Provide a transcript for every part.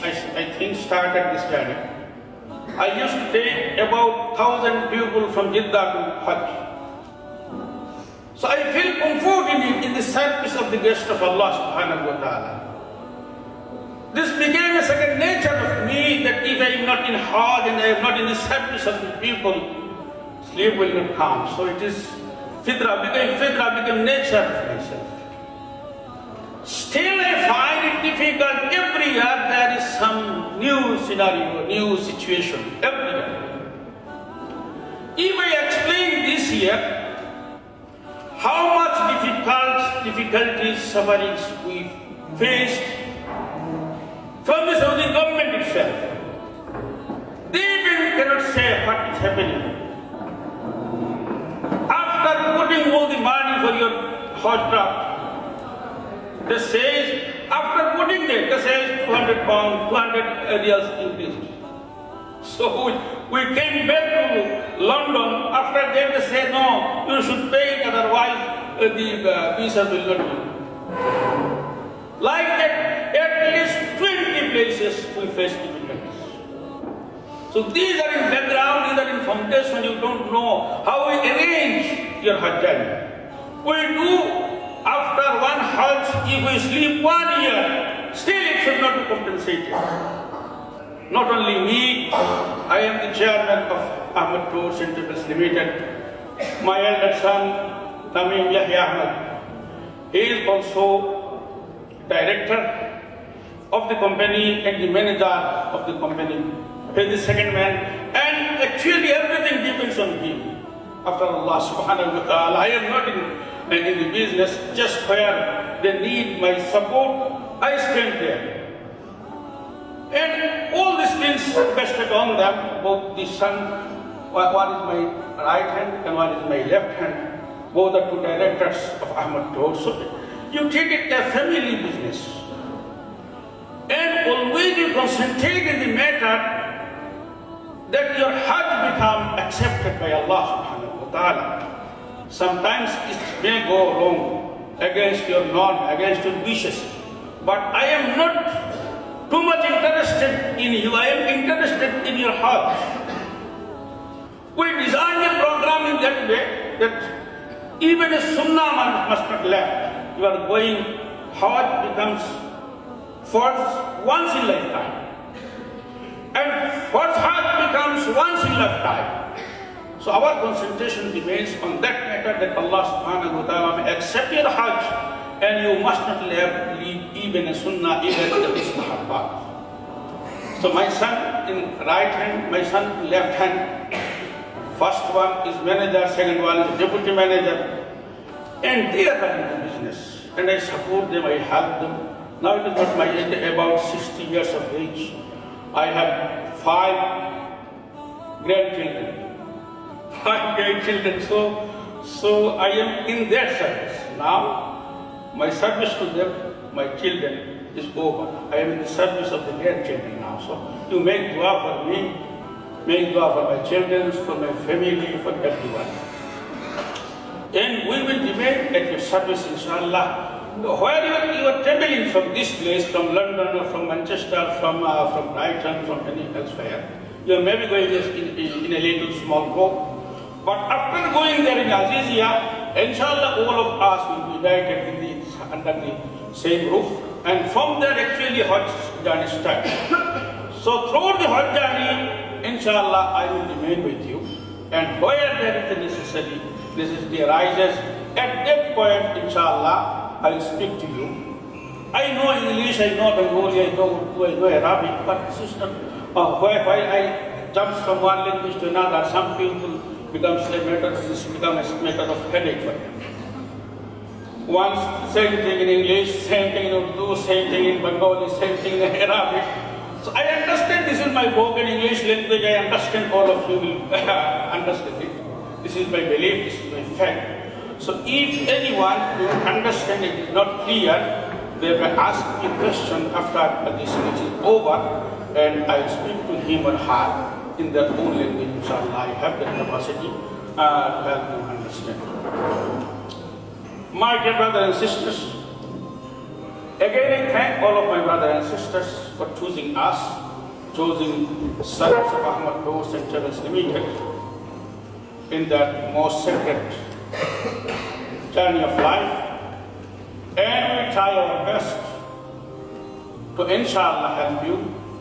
I think, started this journey, I used to take about 1,000 people from Jeddah to Hajj. So I feel comforted in the service of the guest of Allah subhanahu wa ta'ala. This became a second nature of me, that if I am not in Hajj and I am not in the service of the people, sleep will not come. So it is became nature of myself. Still I find it difficult. Every year there is some new scenario, new situation, every year. If I explain this year, how much difficulties, sufferings we faced from the Saudi government itself. They even cannot say what is happening. After putting all the money for your hot draft, they say, after putting there, they say 200 pounds, 200 riyals increased. So we came back to London. After that, they say, no, you should pay it, otherwise the visa will not be. Like that, at least 20 places we face difficulties. So these are in background, these are in foundation. You don't know how we arrange your Hajj journey. We do after one Hajj, if we sleep 1 year, still it should not be compensated. Not only me, I am the chairman of Ahmed Tours Enterprise Limited. My elder son, Tamim Yahya Ahmed, he is also director of the company and the manager of the company. He is the second man, and actually everything depends on him. After Allah subhanahu wa ta'ala, I am not in the business, just where they need my support, I stand there. And all these things vested on them, both the son, one is my right hand and one is my left hand, both are two directors of Ahmed Tours. So you treat it as family business. And always you concentrate in the matter that your Hajj become accepted by Allah subhanahu wa ta'ala. Sometimes it may go wrong against your norm, against your wishes. But I am not too much interested in you, I am interested in your heart. We design a program in that way that even a sunnah man must not left. You are going, Hajj becomes first once in lifetime. And first Hajj becomes once in lifetime. So our concentration remains on that matter, that Allah subhanahu wa ta'ala may accept your Hajj, and you must not leave even a sunnah, even the mustahabbat. So my son in right hand, my son in left hand, first one is manager, second one is deputy manager, and they are running the business. And I support them, I help them. Now it is not my age, about 60 years of age. I have 5 grandchildren. So I am in their service. Now, my service to them, my children, is over. I am in the service of the grandchildren now. So you make dua for me, make dua for my children, for my family, for everyone. And we will remain at your service, inshallah. Wherever you are traveling from this place, from London or from Manchester, from Brighton, from any elsewhere, you may be going in a little small group. But after going there in Azizia, inshallah all of us will be united under the same roof. And from there actually Hajj journey starts. So through the Hajj journey, inshallah I will remain with you. And where there is a necessity arises, at that point, inshallah, I will speak to you. I know English, I know Bengali, I know Arabic, but this is not, while I jump from one language to another, some people becomes a matter of headache for them. Once, same thing in English, same thing in Urdu, same thing in Bengali, same thing in Arabic. So I understand this is my broken English language, I understand all of you will understand it. This is my belief, this is my fact. So if anyone who understand it is not clear, they may ask me a question after this speech is over, and I will speak to him or her in their own language, inshallah. I have that capacity to help them understand. My dear brothers and sisters, Again, I thank all of my brothers and sisters for choosing us, choosing sons of Ahmed Pre Hajj Seminar in that most sacred journey of life. And we try our best to inshallah help you,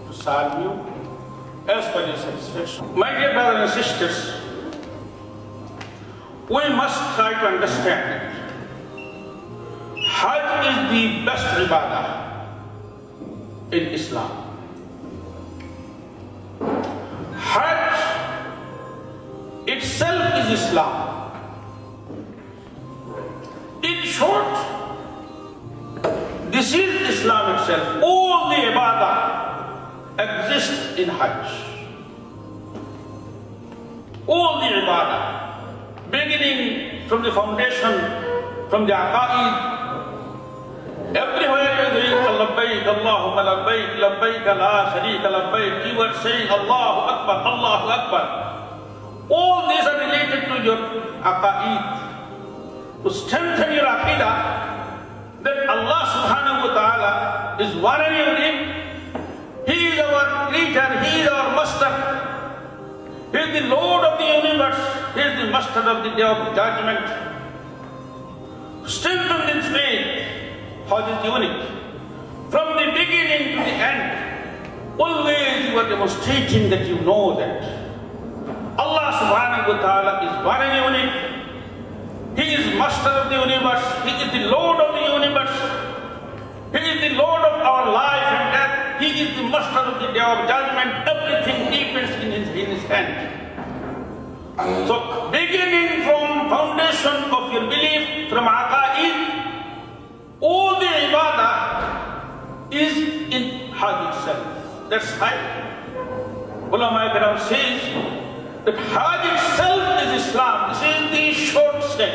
to serve you as per your satisfaction. My dear brothers and sisters, we must try to understand it. Hajj is the best ibadah in Islam. Hajj itself is Islam. In short, this is Islam itself. All the ibadah exists in Hajj. All the ibadah, beginning from the foundation, from the aqaid, everywhere you read labbaik Allahumma labbaik, labbaik la sharika labbaik, you are saying Allahu Akbar, Allahu Akbar. All these are related to your aqaid, to strengthen your aqidah that Allah subhanahu wa ta'ala is one and unique. He is our creator, He is our master. He is the Lord of the universe. He is the master of the day of judgment. Strengthen this faith. Hajj is unique. From the beginning to the end, always you are demonstrating that you know that Allah subhanahu wa ta'ala is one and unique. He is master of the universe. He is the Lord of the universe. He is the Lord of our life and death. He is the master of the day of judgment. Everything depends in his hand. So, beginning from foundation of your belief, from aqaid, all the ibadah is in Hajj itself. That's why Ulama Ikram says that Hajj itself is Islam. This is the short step.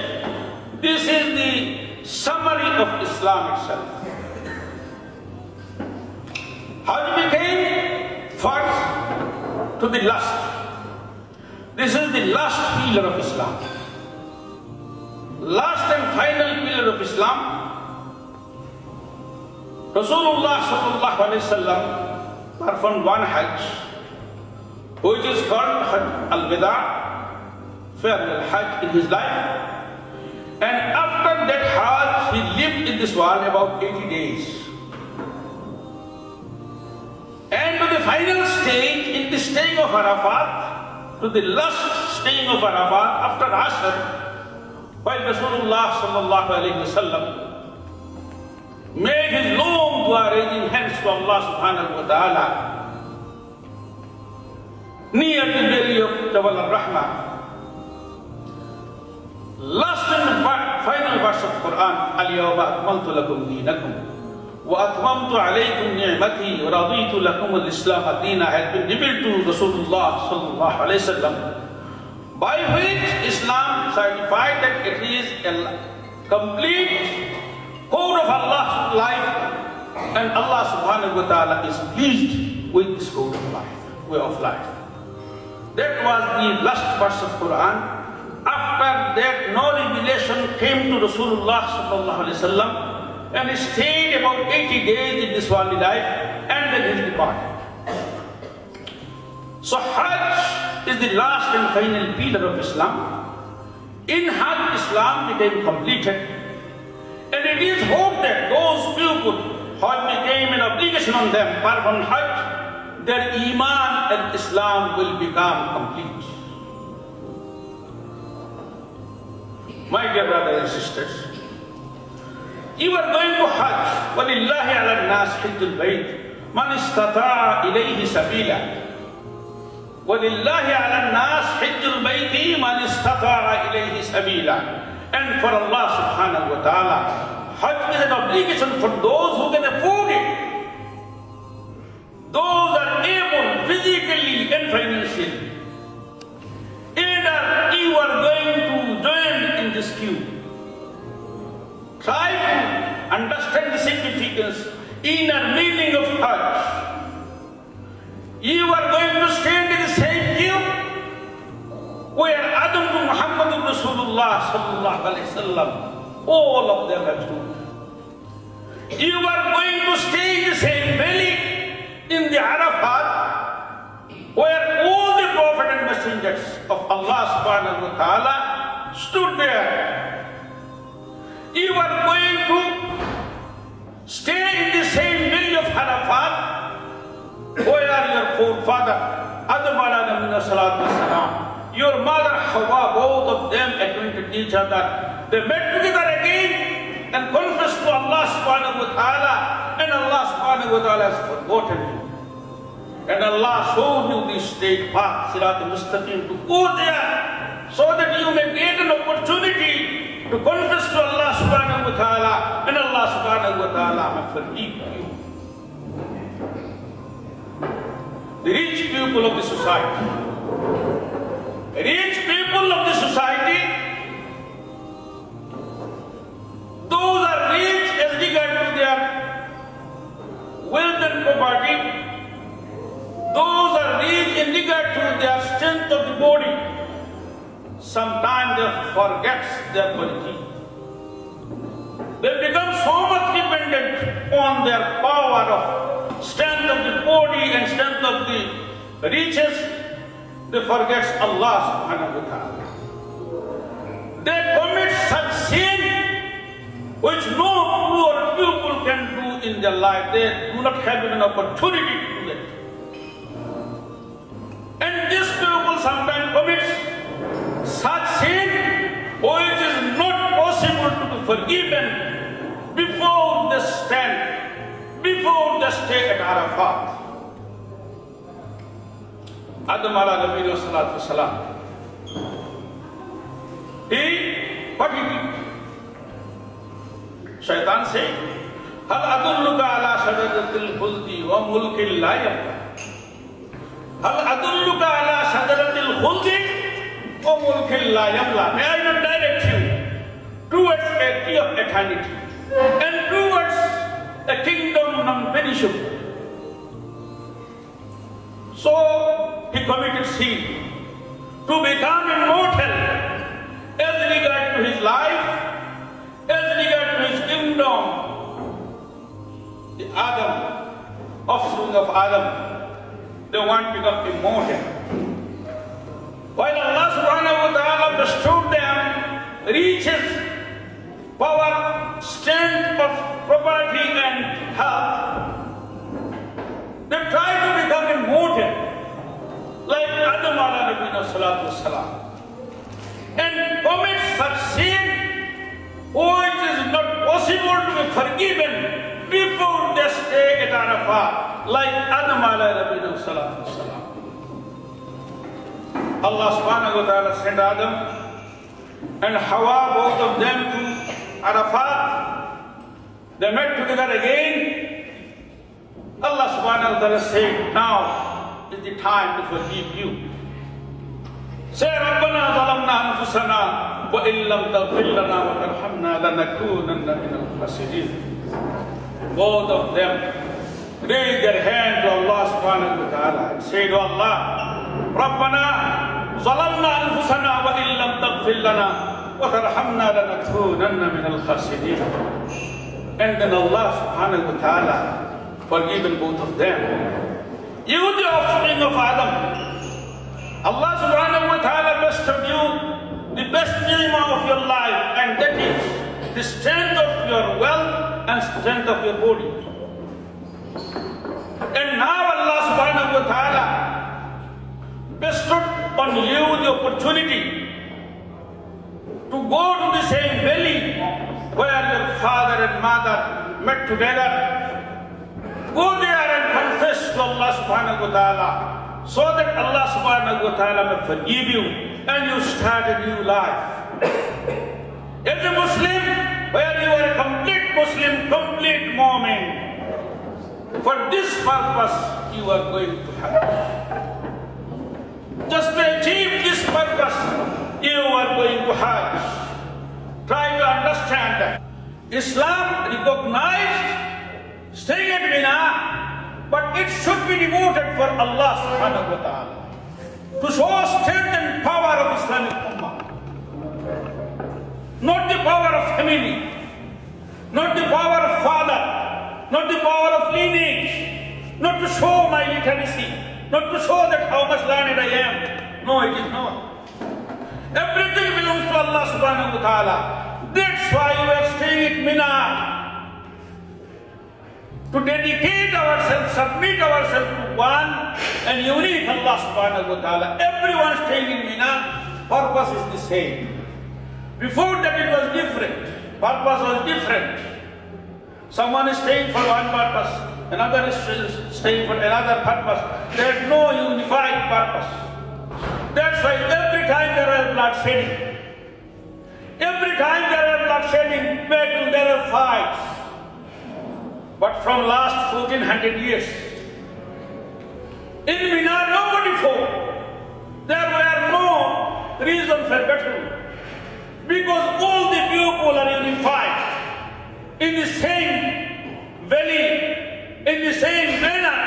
This is the summary of Islam itself. Hajj became first to the last. This is the last pillar of Islam. Last and final pillar of Islam. Rasulullah sallallahu alaihi wasallam performed one Hajj, which is called Hajj al-Wida, farewell Hajj in his life. And after that Hajj, he lived in this world about 80 days. And to the final stage, in the staying of Arafat, to the last staying of Arafat, after Asr, while Rasulullah sallallahu alaihi wasallam made his long dua, raising hands to Allah subhanahu wa ta'ala, near the belly of Jabal al-Rahmah. Last and final verse of Quran, Al-Yawma akmaltu lakum deenakum wa atmamtu alaykum ni'mati wa raditu lakum al-Islam ad-deena, has been revealed to Rasulullah sallallahu alayhi wa sallam, by which Islam certified that it is a complete code of Allah's life, and Allah subhanahu wa ta'ala is pleased with this code of life, way of life. That was the last verse of Quran. After that, no revelation came to Rasulullah sallallahu alaihi wasallam, and he stayed about 80 days in this worldly life, and then he departed. So Hajj is the last and final pillar of Islam. In Hajj, Islam became completed. And it is hoped that those people Hajj became an obligation on them, apart from Hajj, their Iman and Islam will become complete. My dear brothers and sisters, you are going to Hajj. وَلِلَّهِ عَلَى النَّاسِ حِجُّ الْبَيْتِ مَنِ اسْتَطَاعَ إِلَيْهِ سَبِيلًا. وَلِلَّهِ عَلَى النَّاسِ حِجُّ الْبَيْتِ مَنِ اسْتَطَاعَ إِلَيْهِ سَبِيلًا. And for Allah subhanahu wa ta'ala, Hajj is an obligation for those who can afford it. Those are able physically and financially. Either you are going to join in this queue. Try to understand the significance, inner meaning of Hajj. You are going to stand in the same queue where Adam to Muhammad Rasulullah sallallahu alaihi wasallam, all of them have stood. You are going to stay in the same valley in the Arafat where all the Prophet and messengers of Allah subhanahu wa ta'ala stood there. You are going to stay in the same valley of Arafat where your forefather Adam alayhi salatu wassalam, your mother Hawa, both of them acquainted each other. They met together again and confessed to Allah subhanahu wa ta'ala, and Allah subhanahu wa ta'ala has forgotten you. And Allah showed you the straight path, Sirat al-Mustaqim, to go there so that you may get an opportunity to confess to Allah subhanahu wa ta'ala, and Allah subhanahu wa ta'ala may forgive you. The rich people of the society, those are rich as regard to their wealth and property. Those are rich in regard to their strength of the body. Sometimes they forget their quality. They become so much dependent on their power of strength of the body and strength of the riches. They forget Allah subhanahu wa ta'ala. They commit such sin which no poor people can do in their life. They do not have an opportunity to do that. And these people sometimes commit such sin which is not possible to be forgiven before they stay at Arafat. Adam alayhi salatu wasalam, what he did? Shaitan said, Hal adulluka ala shajaratil khuldi wa mulkin la yabla. Hal adulluka ala shajaratil khuldi wa mulkin la yabla. May I not direct you towards a tree of eternity and towards a kingdom non-perishable? So he committed sin to become immortal as regard to his life, as regard to his kingdom. The Adam, offspring of Adam, they want to become immortal. While Allah subhanahu wa ta'ala bestowed them riches, power, strength of property and health, they try to become immortal, like Adam alayhi salatu wassalam, and commit such sin which is not possible to be forgiven before they stay at Arafat, like Adam alayhi salatu wassalam. Allah subhanahu wa ta'ala sent Adam and Hawa, both of them, to Arafat. They met together again. Allah subhanahu wa ta'ala said, now is the time to forgive you. Say, Rabbana zalamna anfusana wa illam taghfir lana wa tarhamna lanakunanna minal khasirin. Both of them raised their hand to Allah subhanahu wa ta'ala and said, oh Allah, Rabbana zalamna anfusana wa illam taghfir lana wa tarhamna lanakunanna minal khasirin. And then Allah subhanahu wa ta'ala forgiven both of them. You, the offspring of Adam, Allah subhanahu wa ta'ala bestowed you the best ni'mah of your life, and that is the strength of your wealth and strength of your body. And now Allah subhanahu wa ta'ala bestowed on you the opportunity to go to the same valley where your father and mother met together. Go there and confess to Allah subhanahu wa ta'ala so that Allah subhanahu wa ta'ala may forgive you and you start a new life. As a Muslim, where you are a complete Muslim, complete Mu'min, for this purpose you are going to Hajj. Just to achieve this purpose, you are going to Hajj. Try to understand that. Islam recognized staying at Mina, but it should be devoted for Allah subhanahu wa ta'ala, to show strength and power of Islamic Ummah. Not the power of family, not the power of father, courtesy, not to show that how much learned I am. No, it is not. Everything belongs to Allah subhanahu wa ta'ala. That's why we are staying at Mina, to dedicate ourselves, submit ourselves to one and unique Allah subhanahu wa ta'ala. Everyone staying in Mina, purpose is the same. Before that it was different. Purpose was different. Someone is staying for one purpose, another is staying for another purpose. There is no unified purpose. That's why every time there is bloodshedding, every time there is bloodshedding, battle, there are fights. But from last 1400 years, in Mina nobody fought. There were no reason for battle, because all the people are unified in the same valley, in the same manner,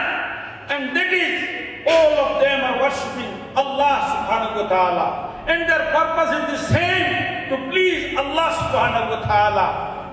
and that is all of them are worshipping Allah subhanahu wa ta'ala, and their purpose is the same, to please Allah subhanahu wa ta'ala,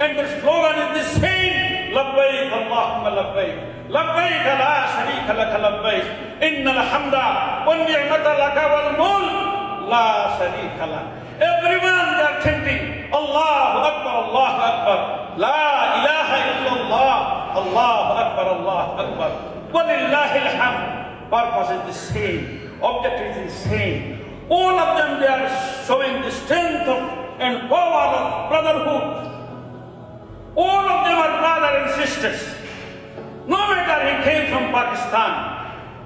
and their slogan is the same, labbaik Allahumma labbaik, labbaik la sharika laka labbaik, innal hamda wan ni'mata laka wal mulk la sharika lak. Everyone they are chanting Allahu Akbar, Allahu Akbar, la ilaha illallah, Allahu Akbar, Allahu Akbar, walillahi alhamd. Purpose is the same, objective is the same. All of them, they are showing the strength of and power of brotherhood. All of them are brothers and sisters. No matter he came from Pakistan,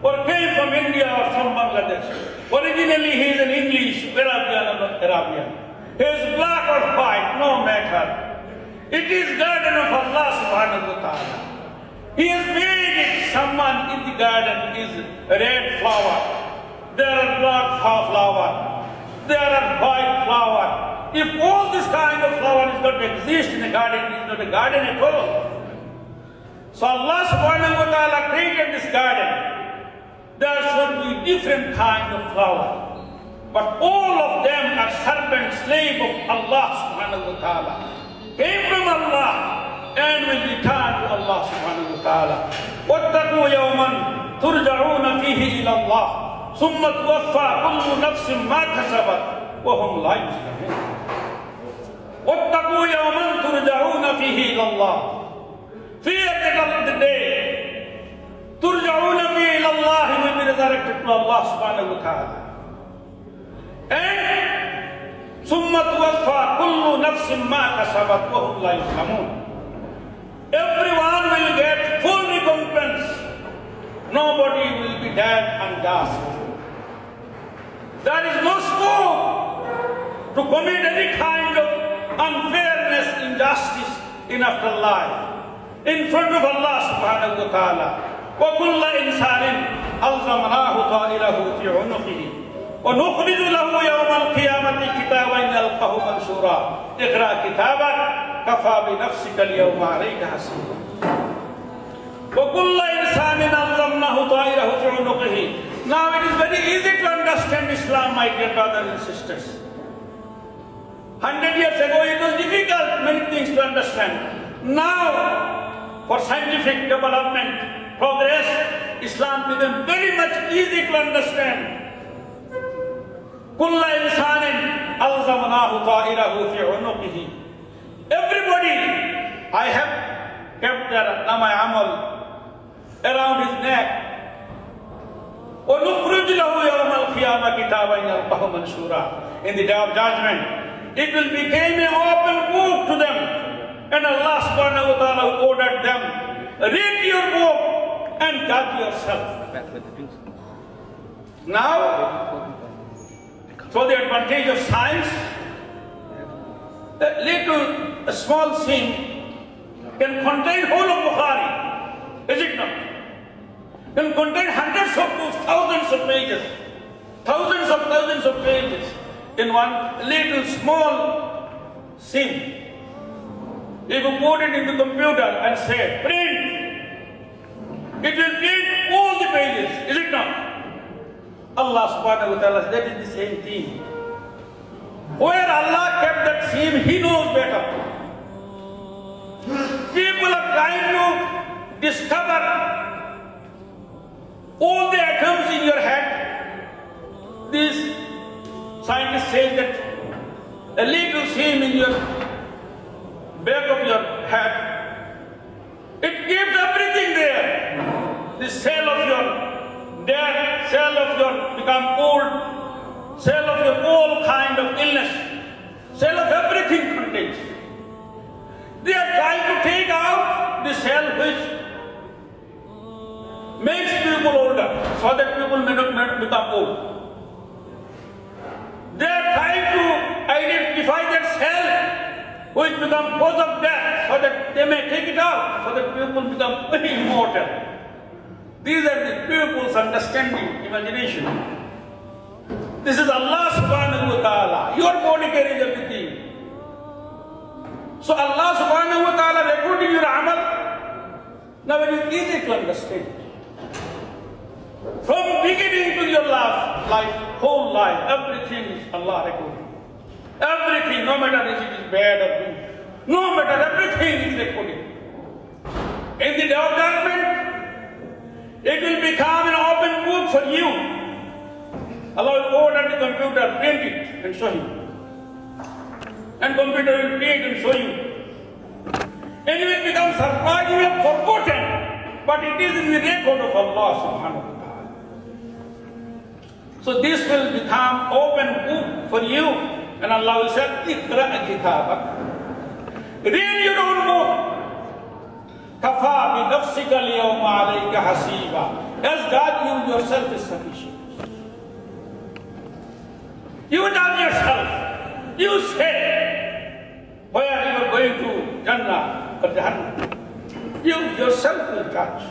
or came from India or from Bangladesh. Originally he is an English, Arabian. He is black or white, no matter. It is garden of Allah subhanahu wa ta'ala. He has made it, someone in the garden is red flower. There are black flower. There are white flower. If all this kind of flower does not exist in a garden, it is not a garden at all. So Allah subhanahu wa ta'ala created this garden. There should be different kind of flower. But all of them are servant, slave of Allah subhanahu wa ta'ala. Came from Allah and will return to Allah subhanahu wa ta'ala. وَاتَّقُوا يَوْمًا تُرْجَعُونَ فِيهِ إِلَى اللَّهِ ثُمَّ تُوَفَّى كُلُّ نَفْسٍ مَا كَسَبَتْ وَهُمْ لَا يُظْلَمُونَ. وَاتَّقُوا يَوْمًا تُرْجَعُونَ فِيهِ إِلَى اللَّهِ. Fear the day. تُرْجَعُونَ فِيهِ إِلَى اللَّهِ will be resurrected to Allah subhanahu wa ta'ala. And ثُمَّ تُوَفَّى كُلُّ نَفْسٍ مَا كَسَبَتْ وَهُمْ لَا يُظْلَمُونَ. Everyone will get full recompense. Nobody will be dead and dust. There is no scope to commit any kind of unfairness, injustice in afterlife. In front of Allah subhanahu wa ta'ala. وَكُلَّ إِنسَانٍ أَلْزَمْنَاهُ طَائِرَهُ فِي عُنُقِهِ وَنُخْرِجُ لَهُ يَوْمَ الْقِيَامَةِ كِتَابًا يَلْقَهُ مَنشُورًا اقْرَأْ كِتَابَكَ كَفَى بِنَفْسِكَ الْيَوْمَ عَلَيْكَ حَسِيبًا. وَكُلَّ إِنسَانٍ أَلْزَمْنَاهُ طَائِرَهُ فِي عُنُقِهِ. Now it is very easy to understand Islam, my dear brothers and sisters. 100 years ago it was difficult, many things to understand. Now, for scientific development, progress, Islam became very much easy to understand. كُلَّ إِنسَانٍ أَلْزَمْنَاهُ طَائِرَهُ فِي عُنُقِهِ. Everybody, I have kept their nama amal around his neck. وَنُخْرِجُ لَهُ يَوْمَ الْقِيَامَةِ كِتَابًا يَلْقَهُ مَنشُورًا. In the day of judgment, it will become an open book to them. And Allah subhanahu wa ta'ala ordered them, read your book and judge yourself. Now, for the advantage of science, a small scene can contain whole of Bukhari, is it not? Can contain hundreds of books, thousands of pages, thousands of pages in one little small scene. If you put it in the computer and say print, it will print all the pages, is it not? Allah subhanahu wa ta'ala says that is the same thing. Where Allah kept that scene, He knows better. People are trying to discover all the atoms in your head, this scientist says that a little seam in your back of your head, it gives everything there. The cell of your death, cell of your become old, cell of your all kind of illness, cell of everything contains. They are trying to take out the cell which makes people older, so that people may not become old. They are trying to identify that cell which becomes cause of death, so that they may take it out, so that people become immortal. These are the people's understanding, imagination. This is Allah subhanahu wa ta'ala. Your body carries everything. So Allah subhanahu wa ta'ala recording your amal. Now it is easy to understand. From beginning to your life, whole life, everything is Allah recording. Everything, no matter if it is bad or good, no matter, everything is recording. In the day of judgment, it will become an open book for you. Allah will order the computer, print it and show you. And computer will print and show you. And you will become surprised, you have forgotten. But it is in the record of Allah subhanahu wa ta'ala. So this will become open book for you. And Allah will say, Iqra' kitabak. Read your own book. Kafa bi nafsika al-yawma alayka hasiba. As God, you yourself is sufficient. You judge yourself. You say where you are going to Jannah or Jahannam. You yourself will judge.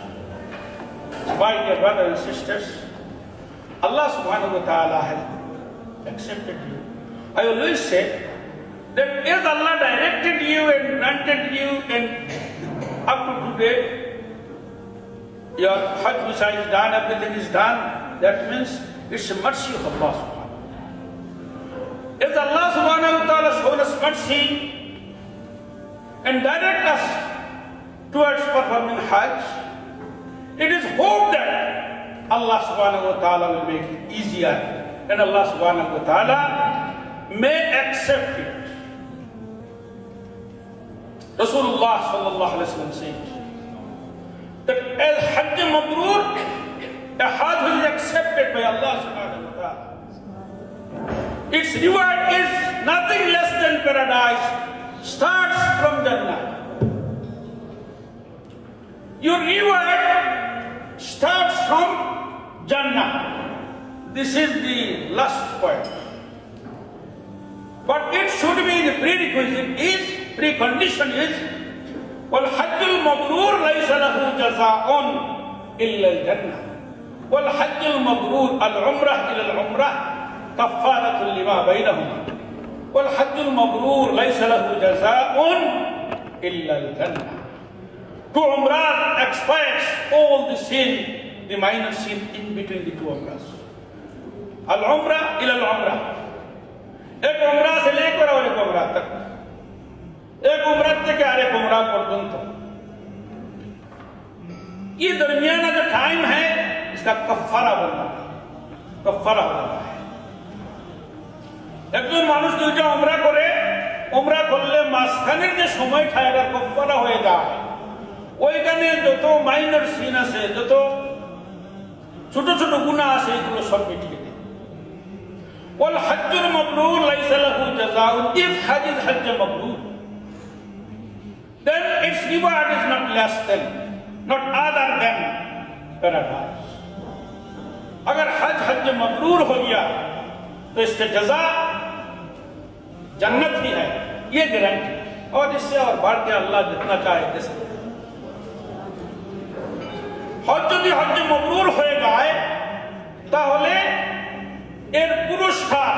My dear brothers and sisters, Allah subhanahu wa ta'ala has accepted you. I always say that as Allah directed you and granted you, and up to today, your Hajj visa is done, everything is done, that means it's a mercy of Allah subhanahu wa ta'ala. As Allah subhanahu wa ta'ala shown us mercy and direct us towards performing Hajj, it is hoped that Allah subhanahu wa ta'ala will make it easier and Allah subhanahu wa ta'ala may accept it. Rasulullah sallallahu alaihi wasallam said that al-Hajj Mabrur, a Hajj is accepted by Allah subhanahu wa ta'ala. Its reward is nothing less than paradise, starts from Jannah. Your reward starts from Jannah. This is the last point. But it should be the prerequisite is, precondition is, وَالْحَجُّ الْمَبْرُورُ لَيْسَ لَهُ جَزَاءٌ إِلَّا الْجَنَّةِ وَالْحَجُّ الْمَبْرُورُ الْعُمْرَةُ إِلَى الْعُمْرَةِ كَفَّارَةٌ لِمَا بَيْنَهُمَا وَالْحَجُّ الْمَبْرُورُ لَيْسَ لَهُ جَزَاءٌ إِلَّا الْجَنَّةِ. To Umrah expires all the sin, the minor sin in between the two Umrahs. Al-Umrah ila al-Umrah. एक उम्रा से लेकर और एक उम्रा तक, एक उम्रा থেকে আরেক उम्रा পর্যন্ত, ये दरमियाना जो टाइम है इसका कफ्फारा बनना है, कफ्फारा बनना है। একজন মানুষ দুইটা উমরা করে, উমরা করলে মাঝখানের যে সময়টা এটা কফারা হয়ে যায়, ওইখানে যত মাইনর সিন আছে, যত ছোট ছোট গুনাহ আছে, এগুলো সব মিটিয়ে দেয়। ওয়াল হজ্জুল মাবরুর লাইসা লাহু জাযাউন, ইফ হজ ইজ হজ্জ মাবরুর, then its reward is not less than, not other than paradise. अगर हज हज मबरूर हो गया तो इसका जजा जन्नत ही है, ये गारंटी। और इससे और बढ़ के अल्लाह जितना चाहे दे सकते। হজ যদি হজ মবরুর হয়ে যায় তাহলে এর পুরস্কার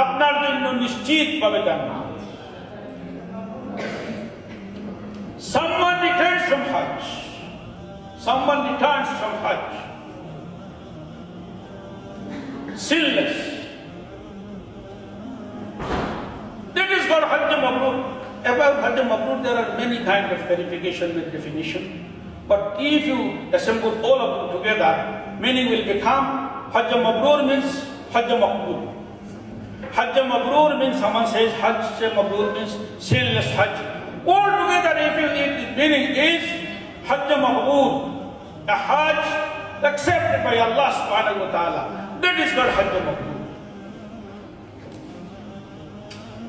আপনার জন্য নিশ্চিতভাবে জান্নাত। Someone returns from Hajj. Someone returns from Hajj sinless. That is called Hajj Mabrur. About Hajj Mabrur, there are many kinds of verification with definition. But if you assemble all of them together, meaning will become Hajj Mabrur means Hajj Maqbool. Hajj Mabrur means someone says Hajj Mabrur means sinless Hajj. Altogether, if the meaning is Hajj Maqbool, a Hajj accepted by Allah subhanahu wa ta'ala, that is called Hajj Maqbool.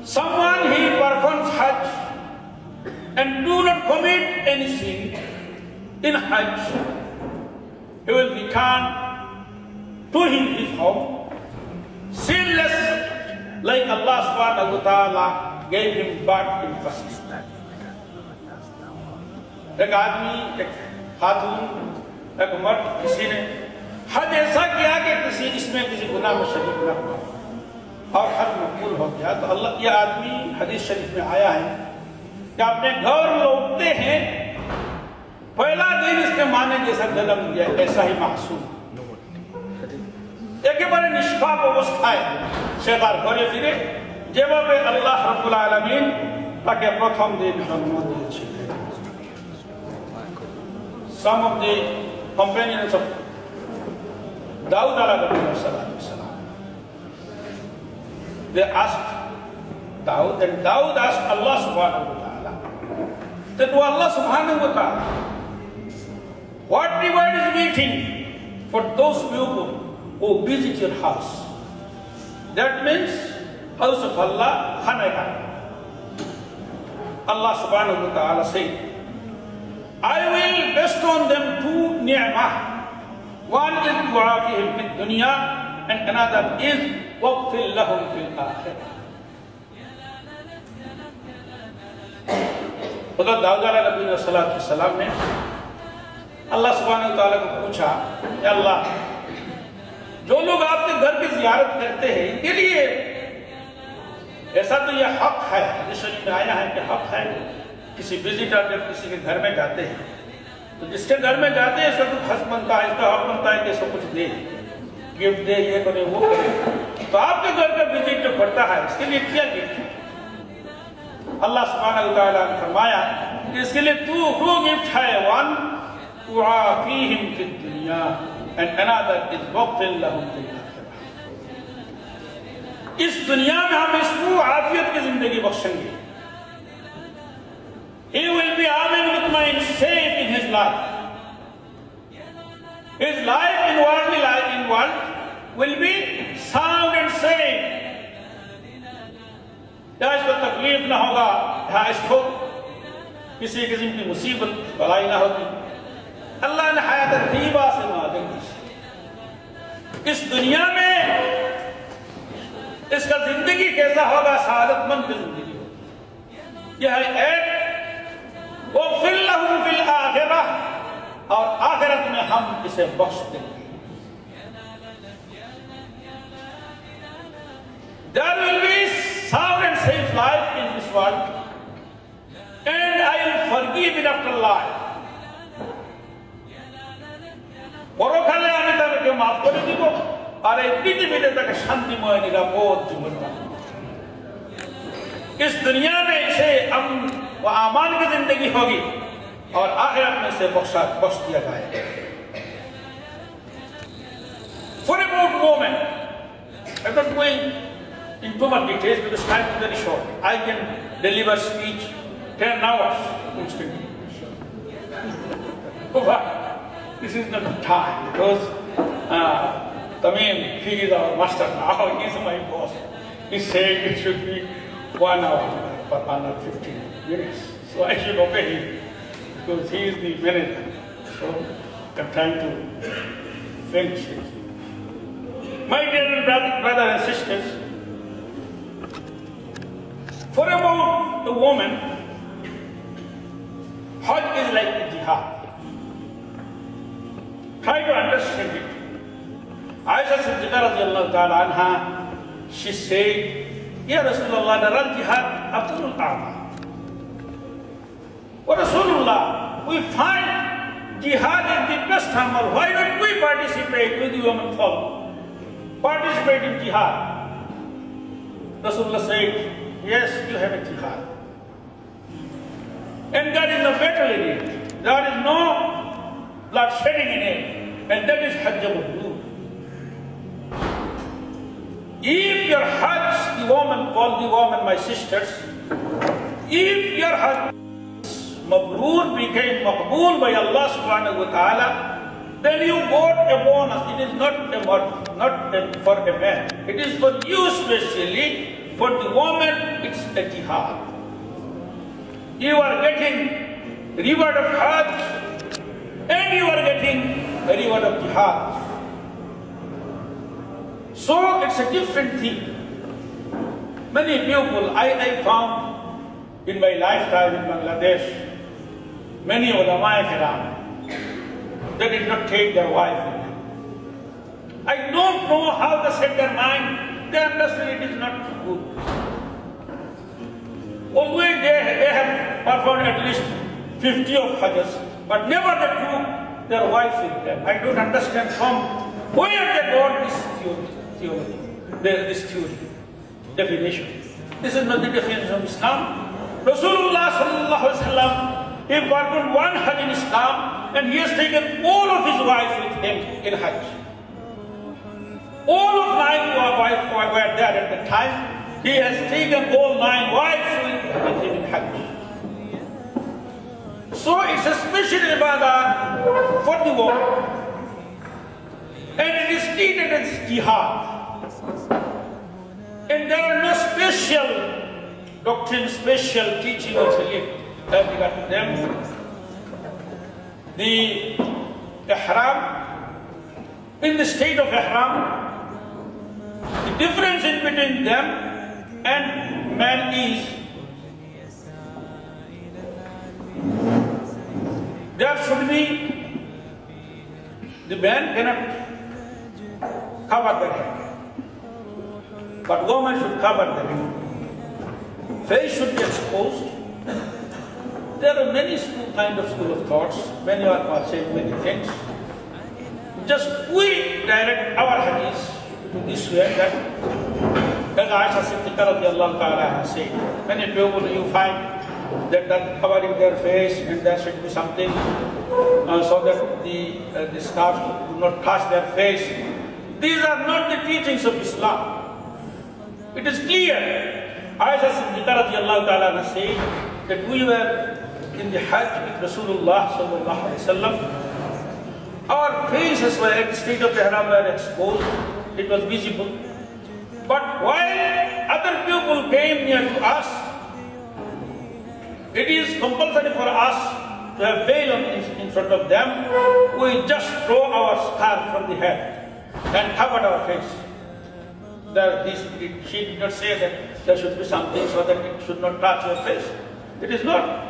Someone he performs Hajj and do not commit any sin in Hajj, he will return to his home sinless, like Allah subhanahu wa ta'ala gave him birth in first time. एक आदमी, एक खातून, एक मर्द, किसी ने हज ऐसा किया कि किसी गुनाह में शरीक न हुआ और हज मकबूल हो गया, तो अल्लाह, ये आदमी हदीस शरीफ में आया है कि अपने घर लौटते हैं, पहला दिन इसके माने जैसा जन्म दिया, ऐसा ही मासूम একেবারে নিষ্পাপ অবস্থায় সে তার ঘরে ফিরে যেভাবে আল্লাহ রাব্বুল আলামিন তাকে প্রথম দিন জন্ম দিয়েছিলেন। Some of the companions of Daud alayhi salam, they asked Daud, and Daud asked Allah subhanahu wa ta'ala, that to Allah subhanahu wa ta'ala, what reward is waiting for those people who visit your house? That means house of Allah, Khanaka. Allah subhanahu wa ta'ala said, I will bestow on them two ni'mah. One is du'afihim fid dunya, and another is waqfil lahum fil akhirah. Hudrat Daud alayhi salam ने अल्लाह सुब्हानहू तआला को पूछा, या अल्लाह, जो लोग आपके घर की जियारत करते हैं, इनके लिए ऐसा तो यह हक है, हदीस शरीफ में आया है कि हक है, किसी विजिटर जब किसी के घर में जाते हैं, तो जिसके घर में जाते हैं इसका कुछ हक बनता है, इसका हक बनता है कि इसको कुछ दे, गिफ्ट दे, ये करे वो करे। तो आपके घर का विजिट जो पड़ता है, इसके लिए क्या गिफ्ट है? अल्लाह सुब्हानहू व तआला ने फरमाया कि इसके लिए टू गिफ्ट है, वन तुआफीहिम फिद दुनिया and another is waqfil lahum fil akhirah. इस दुनिया में हम इसको आफियत की जिंदगी बख्शेंगे. He will be amin mutmain, safe in his life. His life in world will be sound and safe. यहाँ इसको तकलीफ ना होगा, यहाँ इसको किसी किस्म की मुसीबत बलाई ना होगी. अल्लाह ने हयात तय्यबा से नवाजा. इस दुनिया में इसका जिंदगी कैसा होगा? सआदतमंद जिंदगी होगी. यह एक वक़्फ़िर लहुम फिल आखिरह, और आखिरत में हम इसे बख्श देंगे. There will be sound and safe life in this world, and I will forgive it after life. পরকালে আমি তাদেরকে মাফ করে দিব, আর এই পৃথিবীতে তাকে শান্তিময় নিরাপদ জীবন দান। इस दुनिया में इसे अमन व आमान की जिंदगी होगी, और आखिरत में इसे बख्श दिया जाएगा. For about women, I'm not going into much details because time is very short. I can deliver speech 10 hours instantly. But this is not the time, because Tamim, he is our master now, he is my boss. He said it should be 1 hour per 115 minutes. So I should obey him, because he is the manager. So I'm trying to finish it. My dear brothers and sisters, for about the woman, Hajj is like the jihad. Try to understand it. Aisha Siddiqa radiyallahu ta'ala anha, she said, Ya Rasulullah, naral jihad afdalul a'mal. Wa Rasulullah, we find jihad is the best amal. Why don't we participate with you and follow? Participate in jihad. Rasulullah said, yes, you have a jihad. And that is no battle in it. There is no blood shedding in it. and that is Hajj Mabrur. If your Hajj, the woman, call the woman my sisters, if your Hajj Mabrur became Maqbool by Allah subhanahu wa ta'ala, then you got a bonus. It is not for a man. It is for you specially. For the woman, it's a jihad. You are getting reward of Hajj and you are getting a reward of jihad. So it's a different thing. Many people I found in my lifetime in Bangladesh, many ulama kiram, they did not take their wife with them. I don't know how they set their mind. They understand it is not good. Always they have performed at least 50 of Hajjas, but never they took their wives with them. I don't understand from where they got this theory, definition. This is not the definition of Islam. Rasulullah sallallahu alaihi wasallam, he performed one Hajj in Islam, and he has taken all of his wives with him in Hajj. All of 9 wives were there at the time. He has taken all 9 wives with him in Hajj. So it's a special ibadah for the woman. And it is treated as jihad. And there are no special doctrine, special teaching or belief that regard to them. The ihram, in the state of ihram, the difference in between them and man is there should be, the man cannot cover their head, but woman should cover their head. Face should be exposed. There are many school of thoughts. Many are saying many things. Just we direct our hadith to this way that, as Aisha Siddiqah radiallahu ta'ala has said, many people you find that are covering their face and there should be something so that the scarf do not touch their face. These are not the teachings of Islam. It is clear. Aisha Siddiqah radiallahu ta'ala has said that we were in the Hajj with Rasulullah sallallahu alaihi wasallam. Our faces were at the state of ihram were exposed. It was visible. But while other people came near to us, it is compulsory for us to have veil in front of them. We just throw our scarf from the head and covered our face. She did not say that there should be something so that it should not touch your face. It is not.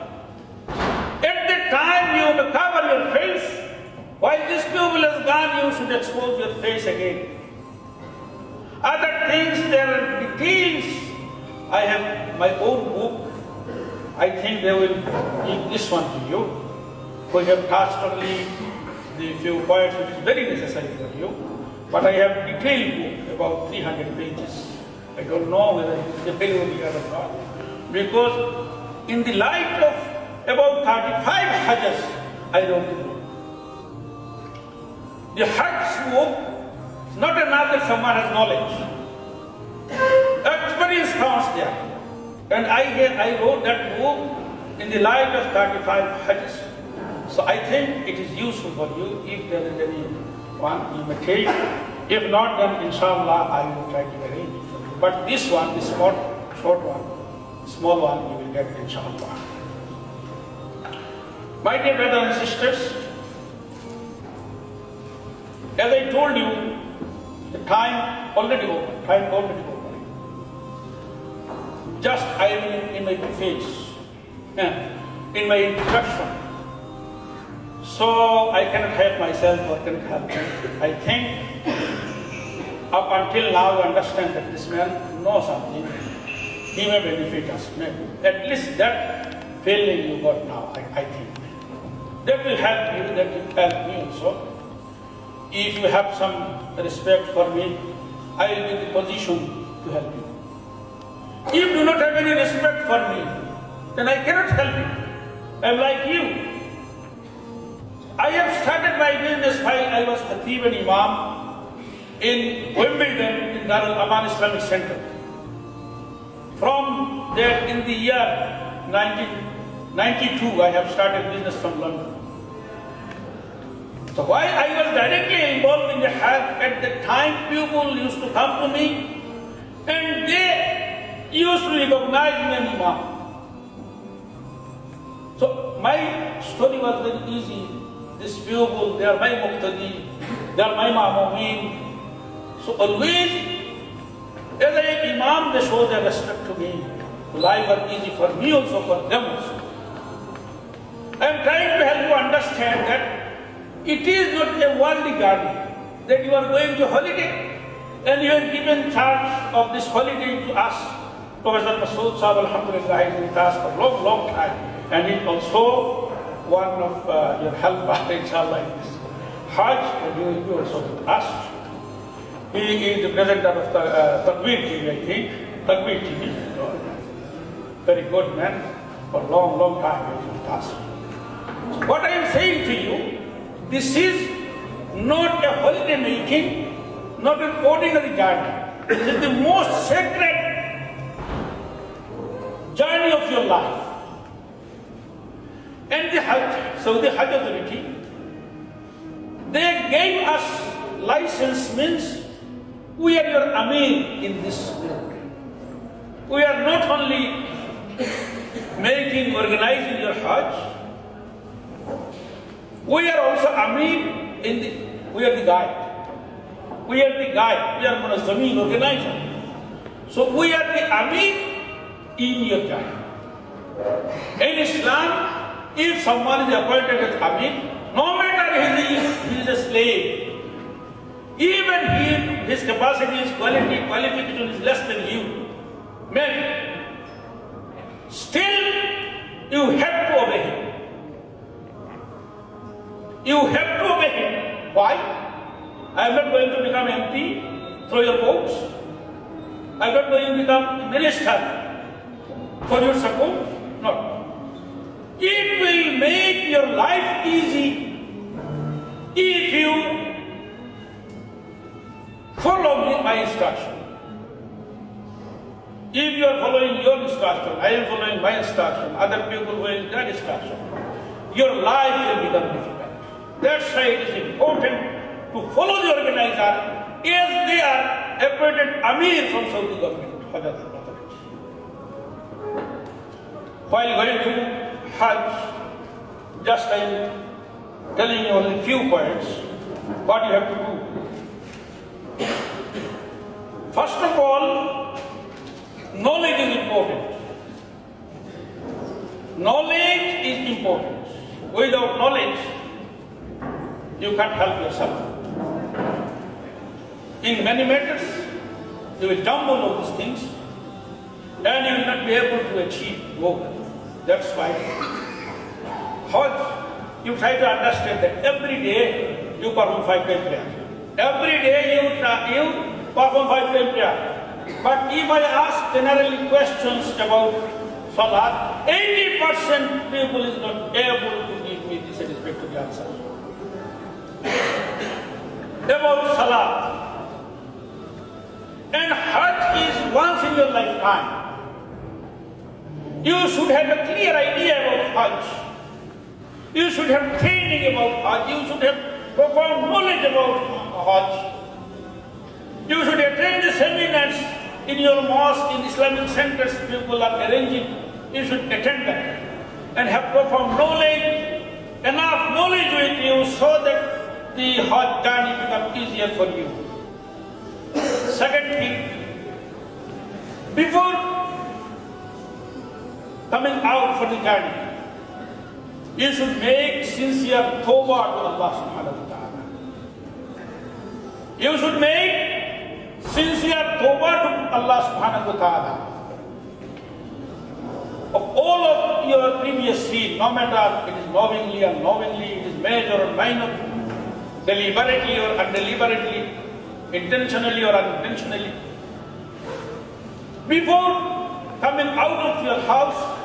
At the time you have to cover your face, while this people has gone, you should expose your face again. Other things, there are details. I have my own book. I think they will give this one to you. We have touched only the few points which is very necessary for you. But I have a detailed book, about 300 pages. I don't know whether it is available here or not. Because in the light of about 35 Hajjas, I wrote the book. The Hajj book is not enough that someone has knowledge. Experience counts there. And I wrote that book in the light of 35 Hajjas. So I think it is useful for you. If there is any one, you may take. If not, then inshallah I will try to arrange it for you. But this one, this short one, small one, you will get inshallah. My dear brothers and sisters, as I told you, the time already over. Just I am in my face, in my introduction. So I cannot help myself or cannot help you. I think up until now you understand that this man knows something. He may benefit us. At least that feeling you got now, I think. That will help you, that will help me also. If you have some respect for me, I will be in the position to help you. If you do not have any respect for me, then I cannot help you. I am like you. I have started my business while I was Khatib and Imam in Wimbledon in Darul Aman Islamic Center. From there, in the year 1992, I have started business from London. So while I was directly involved in the Hajj, at the time people used to come to me and they used to recognize me as Imam. So my story was very easy. These people, they are my Muqtadi, they are my Ma'mumin. So always, as an Imam, they show their respect to me. Life was easy for me also, for them also. I am trying to help you understand that it is not a worldly garden, that you are going to holiday and you have given charge of this holiday to us. Professor Masood Sahib, alhamdulillah, is with us for a long, long time. And he is also one of your helpers, inshallah, in this Hajj, and he will be also with us. He is the president of Takbir TV, I think. Takbir TV. Very good man. For a long, long time he is with us. So what I am saying to you, this is not a holiday making, not an ordinary journey. This is the most sacred journey of your life. And the Hajj, so the Hajj authority, they gave us license, means we are your Amir in this world. We are not only organizing your Hajj, we are also Amir we are the guide. We are the guide, we are Munazzamin, organizer. So we are the Amir in your journey. In Islam, if someone is appointed as Amir, no matter he is a slave, even his capacity, his qualification is less than you, maybe, still you have to obey him. You have to obey him. Why? I am not going to become MP through your votes. I am not going to become minister for your support. No. It will make your life easy if you follow my instruction. If you are following your instruction, I am following my instruction, other people following their instruction, your life will become difficult. That's why it is important to follow the organizer as they are appointed Amir from Saudi government, Hajj authority. While going to Hajj, just I am telling you only few points, what you have to do. First of all, knowledge is important. Knowledge is important. Without knowledge, you can't help yourself. In many matters, you will jumble all these things and you will not be able to achieve goal. That's why Hajj, you try to understand that every day you perform 5-time prayer. Every day you perform 5-time prayer. But if I ask generally questions about Salat, 80% people is not able to give me the satisfactory answer. About Salat. And Hajj is once in your lifetime. You should have a clear idea about Hajj. You should have training about Hajj. You should have profound knowledge about Hajj. You should attend the seminars in your mosque, in Islamic centers people are arranging. You should attend them and have profound knowledge, enough knowledge with you so that the Hajj journey becomes easier for you. Second thing, before coming out for the journey, you should make sincere tawbah to Allah subhanahu wa ta'ala. You should make sincere tawbah to Allah subhanahu wa ta'ala of all of your previous sin, no matter it is knowingly or unknowingly, it is major or minor, deliberately or undeliberately, intentionally or unintentionally. Before coming out of your house,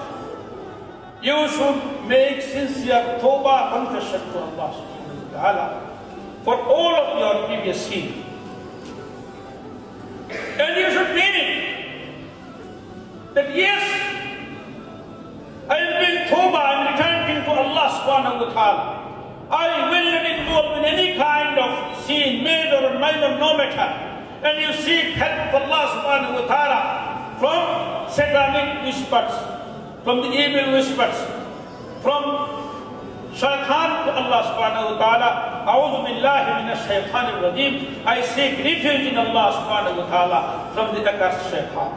you should make sincere tawbah confession to Allah subhanahu wa ta'ala for all of your previous sin. And you should mean it. That yes, I am doing tawbah and returning to Allah subhanahu wa ta'ala. I will not involve in any kind of sin, major or minor, no matter. And you seek help of Allah subhanahu wa ta'ala from satanic whispers, from the evil whispers, from shaitan to Allah subhanahu wa ta'ala. A'udhu billahi minash shaitanir rajim. I seek refuge in Allah subhanahu wa ta'ala from the accursed shaitan.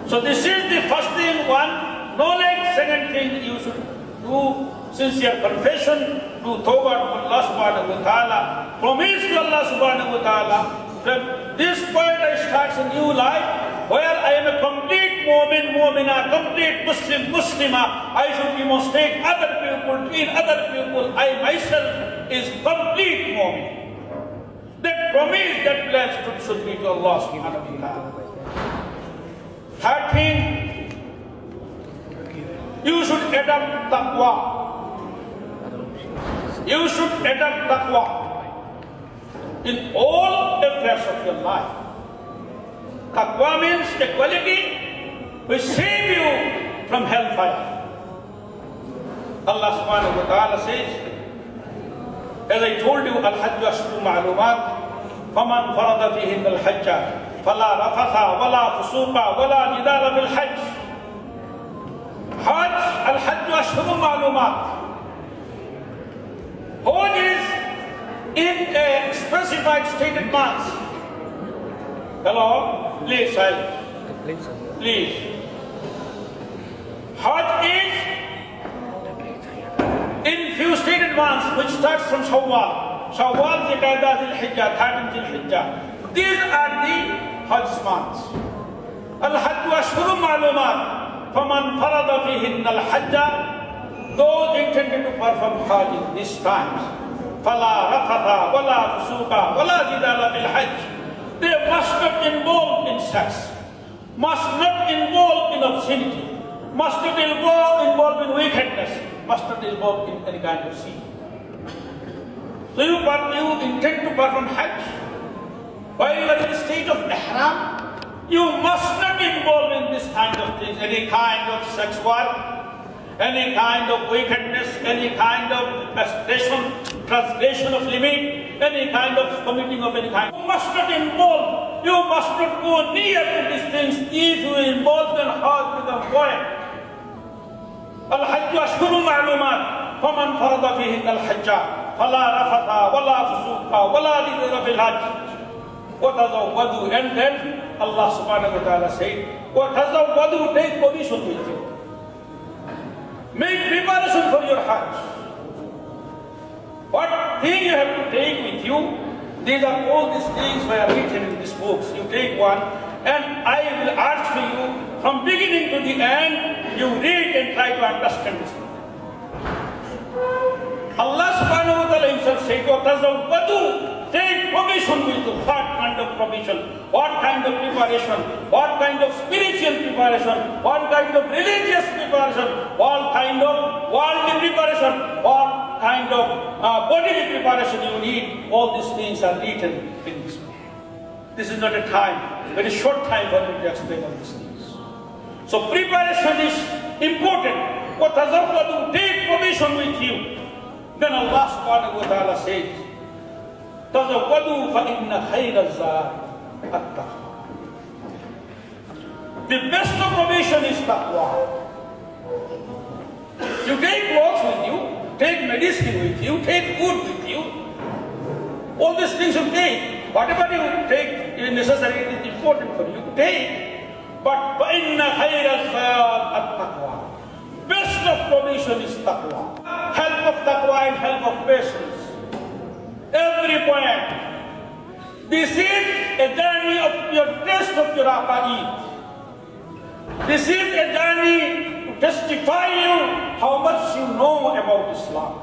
So this is the first thing, one, knowledge. Second thing, you should do sincere confession, do tawbah to Allah subhanahu wa ta'ala. Promise to Allah subhanahu wa ta'ala, from this point I start a new life, where I am a complete mu'min, mu'minah, complete Muslim, muslimah. I should demonstrate other people, treat other people. I myself is complete mu'min. That promise, that pledge should be to Allah subhanahu wa ta'ala. Third thing, you should adopt taqwa. You should adopt taqwa in all affairs of your life. Taqwa means a quality which save you from hellfire. Allah subhanahu wa ta'ala says, as I told you, al-hajj ashhurun ma'lumat, faman farada fihinna al-hajja fala rafatha wala fusuqa wala jidala bil hajj. Hajj, al-hajj ashhurun ma'lumat. Hajj is in a specified stated months. Hello? Please, silence. Please. Hajj is in few stated months, which starts from Shawwal. Shawwal, Zulqa'dah, Zulhijjah, 13 Zulhijjah. These are the Hajj months. Al-Hajj ashhurun ma'lumat. Faman farada fihinna al-hajja. Those intended to perform Hajj in these times. Fala rafatha, wala fusuqa, wala jidala bil hajj. They must not involve in sex, must not involve in obscenity, must not involve in wickedness, must not involve in any kind of sin. So you intend to perform Hajj. While you are in the state of ihram, you must not involve in this kind of things, any kind of sexual, any kind of wickedness, any kind of transgression of limit, any kind of committing of any kind. You must not involve, you must not go near to these things. If you involve, then heart become void. Al-Hajj ashhurun ma'lumat, faman farada fihinna al-hajja, fala rafatha, wala fusuqa, wala jidala fil hajj. وَتَزَوَّدُوا. And then Allah subhanahu wa ta'ala said, وَتَزَوَّدُوا, take permission with you. Make preparation for your Hajj. What thing you have to take with you? These are all these things were written in these books. You take one, and I will ask for you from beginning to the end, you read and try to understand this. Allah subhanahu wa ta'ala himself said, وَتَزَوَّدُوا, take permission with you. What kind of provision? What kind of preparation? What kind of spiritual preparation? What kind of religious preparation? What kind of worldly preparation? What kind of bodily preparation you need? All these things are written in this book. This is not a time, very short time for me to explain all these things. So preparation is important. وَتَزَوَّدُوا, take permission with you. Then Allah subhanahu wa ta'ala says, تَزَوَّدُوا فَإِنَّ خَيْرَ الزَّادِ التَّقْوَى. The best of provision is taqwa. You take clothes with you, take medicine with you, take food with you. All these things you take. Whatever you take is necessary, it is important for you to take. But فَإِنَّ خَيْرَ الزَّادِ التَّقْوَى. Best of provision is taqwa. Help of taqwa and help of patience. Every point. This is a journey of your test of your aqaid. This is a journey to testify you how much you know about Islam.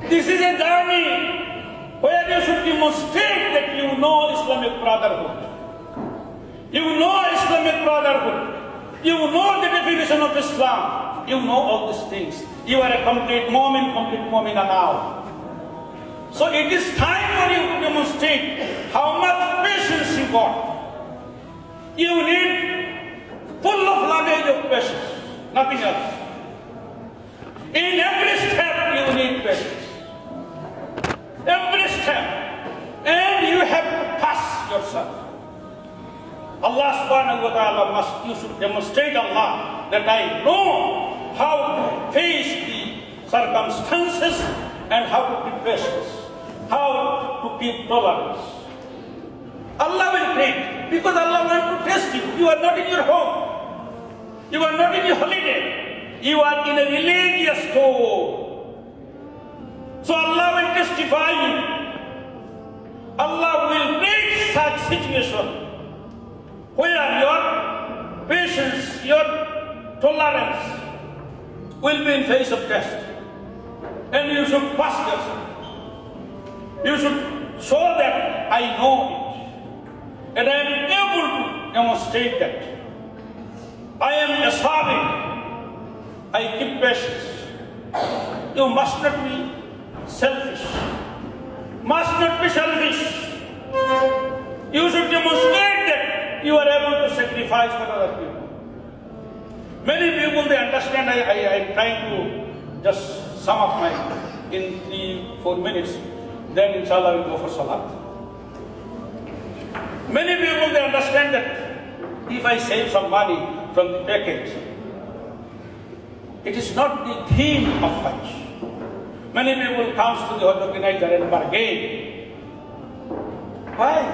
This is a journey where you should demonstrate that you know Islamic brotherhood. You know Islamic brotherhood. You know the definition of Islam. You know all these things. You are a complete mu'min now. So it is time for you to demonstrate how much patience you got. You need full of luggage of patience, nothing else. In every step you need patience. Every step. And you have to pass yourself. Allah subhanahu wa ta'ala you should demonstrate Allah that I know how to face the circumstances and how to be patient, how to keep tolerance. Allah will take, because Allah wants to test you. You are not in your home. You are not in your holiday. You are in a religious store. So Allah will testify you. Allah will make such situation where your patience, your tolerance will be in face of test. And you should pass yourself. You should show that I know it. And I am able to demonstrate that. I am a sabir. I keep patience. You must not be selfish. Must not be selfish. You should demonstrate that you are able to sacrifice for other people. Many people, they understand, I am trying to just sum up in 3-4 minutes, then inshallah we'll go for salat. Many people, they understand that if I save some money from the package, it is not the theme of Hajj. Many people comes to the Hajj organizer and bargain. Why?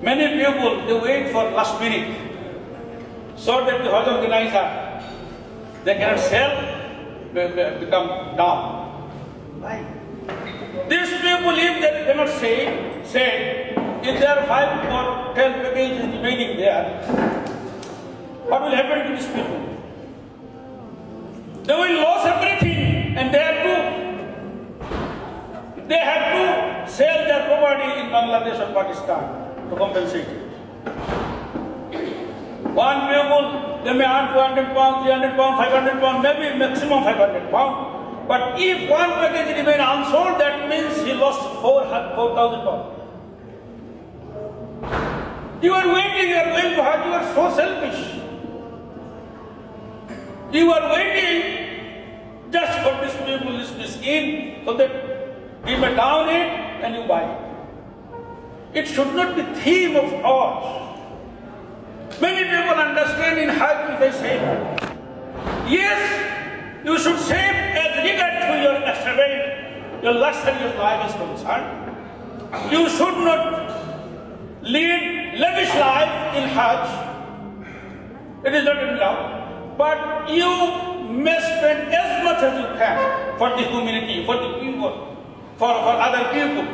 Many people, they wait for last minute so that the Hajj organizer, they cannot sell, become down. Why? These people, if they cannot say, if there are 5 or 10 packages remaining there, what will happen to these people? They will lose everything and they have to sell their property in Bangladesh or Pakistan to compensate it. One people, they may earn 200 pounds, 300 pounds, 500 pounds, maybe maximum 500 pounds. But if one package remains unsold, that means he lost 4,000 pounds. You are waiting, you are going to Hajj, you are so selfish. You are waiting just for this people, this in, so that he may down it and you buy it. It should not be theme of ours. Many people understand in Hajj they say, yes, you should save as regard to your extravagant, your luxurious life is concerned. You should not lead lavish life in Hajj. It is not allowed. But you may spend as much as you can for the humanity, for the people, for other people.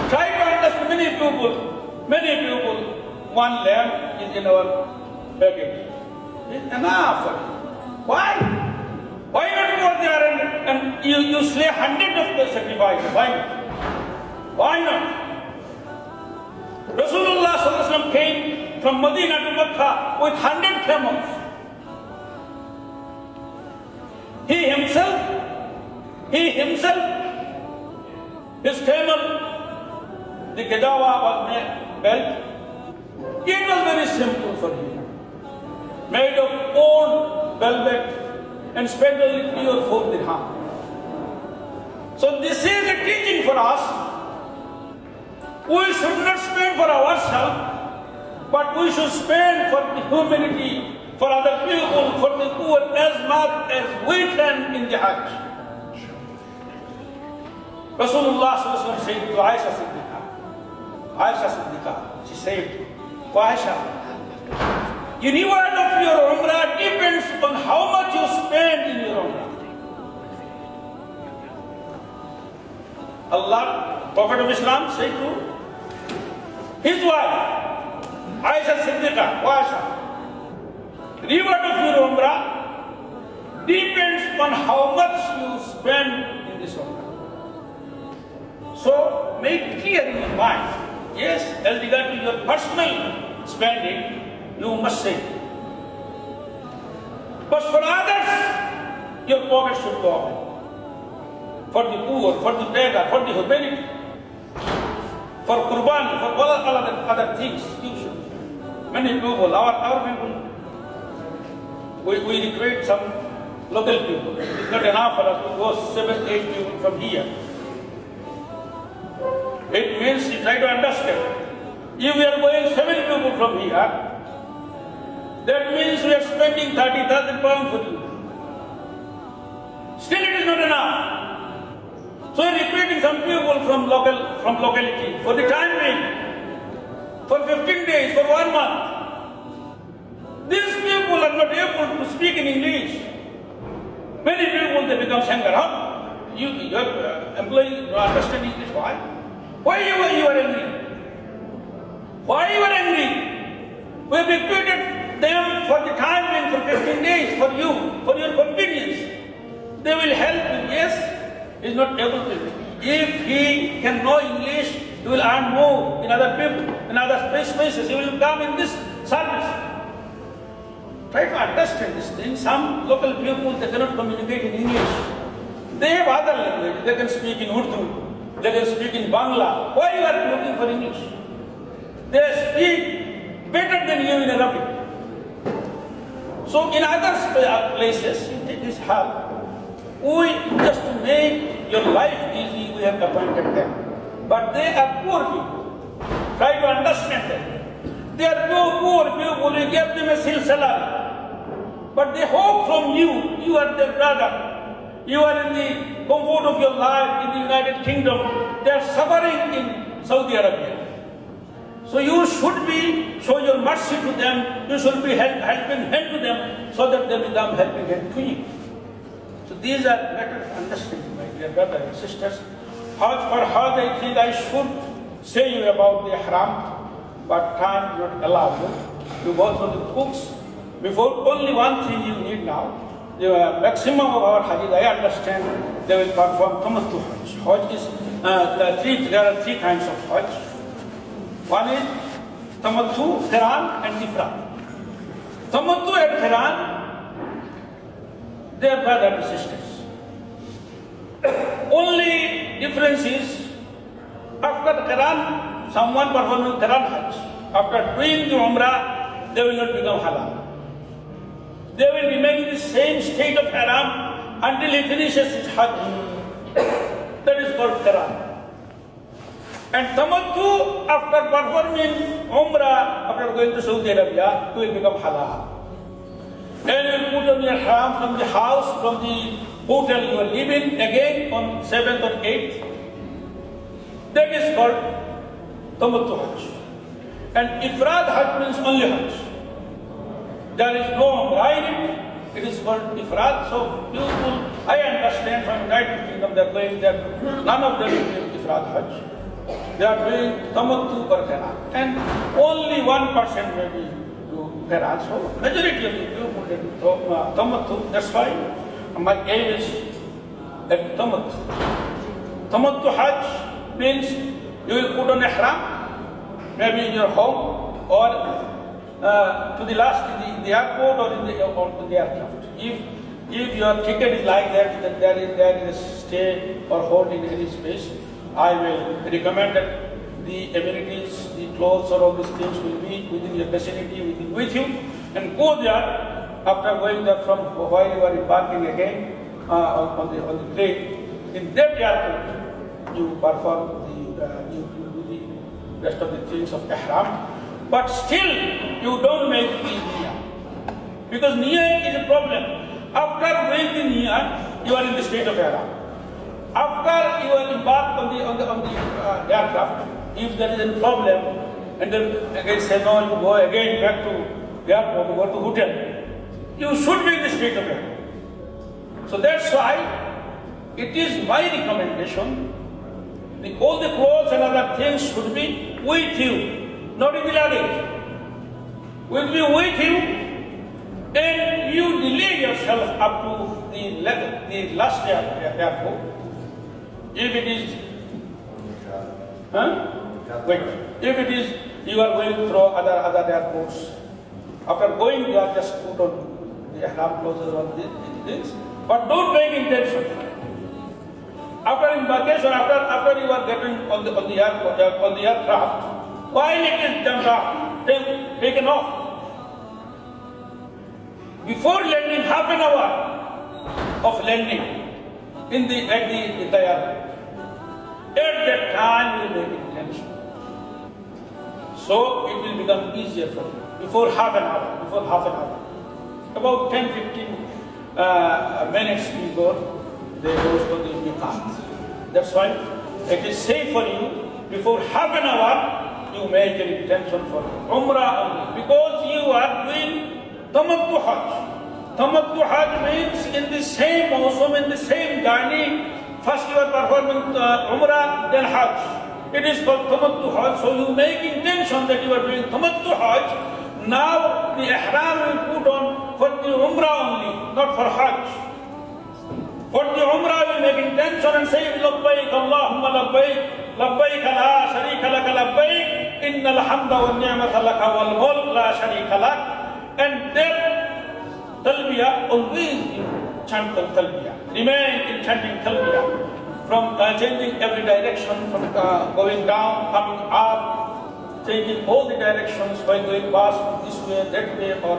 Try to understand many people, one lamb is in our package. It's enough. Why? Why not go there and you slay hundreds of the sacrifices? Why not? Why not? Rasulullah sallallahu alaihi wasallam came from Medina to Mecca with 100 camels. He himself, his camel, the Kedawa was made belt. It was very simple for him. Made of old velvet and spent only 3 or 4 dirham. So this is a teaching for us. We should not spend for ourselves, but we should spend for the humanity, for other people, for the poor as much as we can in the Hajj. Rasulullah said to Aisha Siddiqa, she said, Aisha, the reward of your Umrah depends on how much you spend in your Umrah. Allah, Prophet of Islam, said to his wife, Aisha Siddiqa, Aisha, the reward of your Umrah depends on how much you spend in this Umrah. So make clear in your mind, yes, as regard to your personal spending, you must say. But for others, your pocket should go open. For the poor, for the beggar, for the humanity, for Qurban, for all other things, you should. Many people, our people, we recruit some local people. It's not enough for us to go 7, 8 people from here. It means you try to understand. If we are going 7 people from here, that means we are spending 30,000 pounds for you. Still it is not enough. So we are recruiting some people from locality for the time being, for 15 days, for 1 month. These people are not able to speak in English. Many people, they become singer. Huh? Your employee don't understand English. Why? Why you are angry? Why you are angry? We have recruited them for the time being, for 15 days, for you, for your convenience. They will help you. Yes, he is not able to. If he can know English, he will earn more in other people, in other spaces. He will come in this service. Try to understand this thing. Some local people, they cannot communicate in English. They have other language. They can speak in Urdu. They can speak in Bangla. Why you are looking for English? They speak better than you in Arabic. So in other places, you take this help. We, just to make your life easy, we have appointed them. But they are poor people. Try to understand them. They are poor people, you give them a salary. But they hope from you, you are their brother. You are in the comfort of your life in the United Kingdom. They are suffering in Saudi Arabia. So you should show your mercy to them. You should be helping hand to them so that they become helping hand to you. So these are matters of understanding, my dear brothers and sisters. For Hajj, I think I should say you about the Ihram, but time will not allow you. You go through the books. Before, only one thing you need now. The maximum of our Hajj, I understand, they will perform Tamattu Hajj. Hajj is, there are 3 kinds of Hajj. One is Tamattu, Qiran and Ifrad. Tamattu and Qiran, they are brothers and sisters. Only difference is, after the Qiran, someone performing Qiran Hajj, after doing the Umrah, they will not become halal. They will remain in the same state of haram until he finishes his Hajj. That is called Qiran. And Tamattu, after performing Umrah, after going to Saudi Arabia, he will become halal. And you will put on your haram from the house, from the hotel you are living, again on 7th or 8th. That is called Tamattu Hajj. And Ifrad Hajj means only Hajj. There is no Umrah in it. It is called Ifrad. So people, I understand from United Kingdom, they are going there. None of them is doing Ifrad Hajj. They are doing Tamattu or Qiran. And only 1% may be do Qiran. So majority of the people do Tamattu. That's why my aim is that Tamattu. Tamattu Hajj means you will put on ihram, maybe in your home or to the last in the airport or in the aircraft. If your ticket is like that, there is a stay or hold in any space, I will recommend that the amenities, the clothes or all these things will be within your vicinity, with you, and go there. After going there from while you are embarking again on the plane, in that airport you perform you do the rest of the things of ihram. But still, you don't make the niyyah. Because niyyah is a problem. After doing the niyyah, you are in the state of ihram. After you are embarked on the aircraft, if there is a problem, and then again say no, you go again back to the airport, you go to hotel, you should be in the state of ihram. So that's why it is my recommendation, all the clothes and other things should be with you. Not in the luggage. Will be with you, and you delay yourself up to the last airport. If it is, if it is you are going through other airports. After going, you are just put on the ihram clothes or these things. But don't make intention. After embarkation, after you are getting on the aircraft, while it is jumped off, taken off, before landing, half an hour of landing at the airport. At that time, you will make intention. So it will become easier for you. Before half an hour, about 10-15 minutes before they go for the miqat. That's why it is safe for you. Before half an hour, you make an intention for Umrah only, because you are doing Tamattu Hajj. Tamattu Hajj means in the same mawsum, in the same journey. First you are performing Umrah, then Hajj. It is called Tamattu Hajj. So you make intention that you are doing Tamattu Hajj. Now the ihram will put on for the Umrah only, not for Hajj. For the Umrah you make intention and say Labbaik Allahumma Labbaik, Labbaik la sharika laka Labbaik, innal hamda wa ni'mata laka wal mulk la sharika lak. And then Talbiyah, always chant Talbiyah. Remain in chanting Talbiyah. From changing every direction, from going down, coming up, changing all the directions by going past this way, that way, or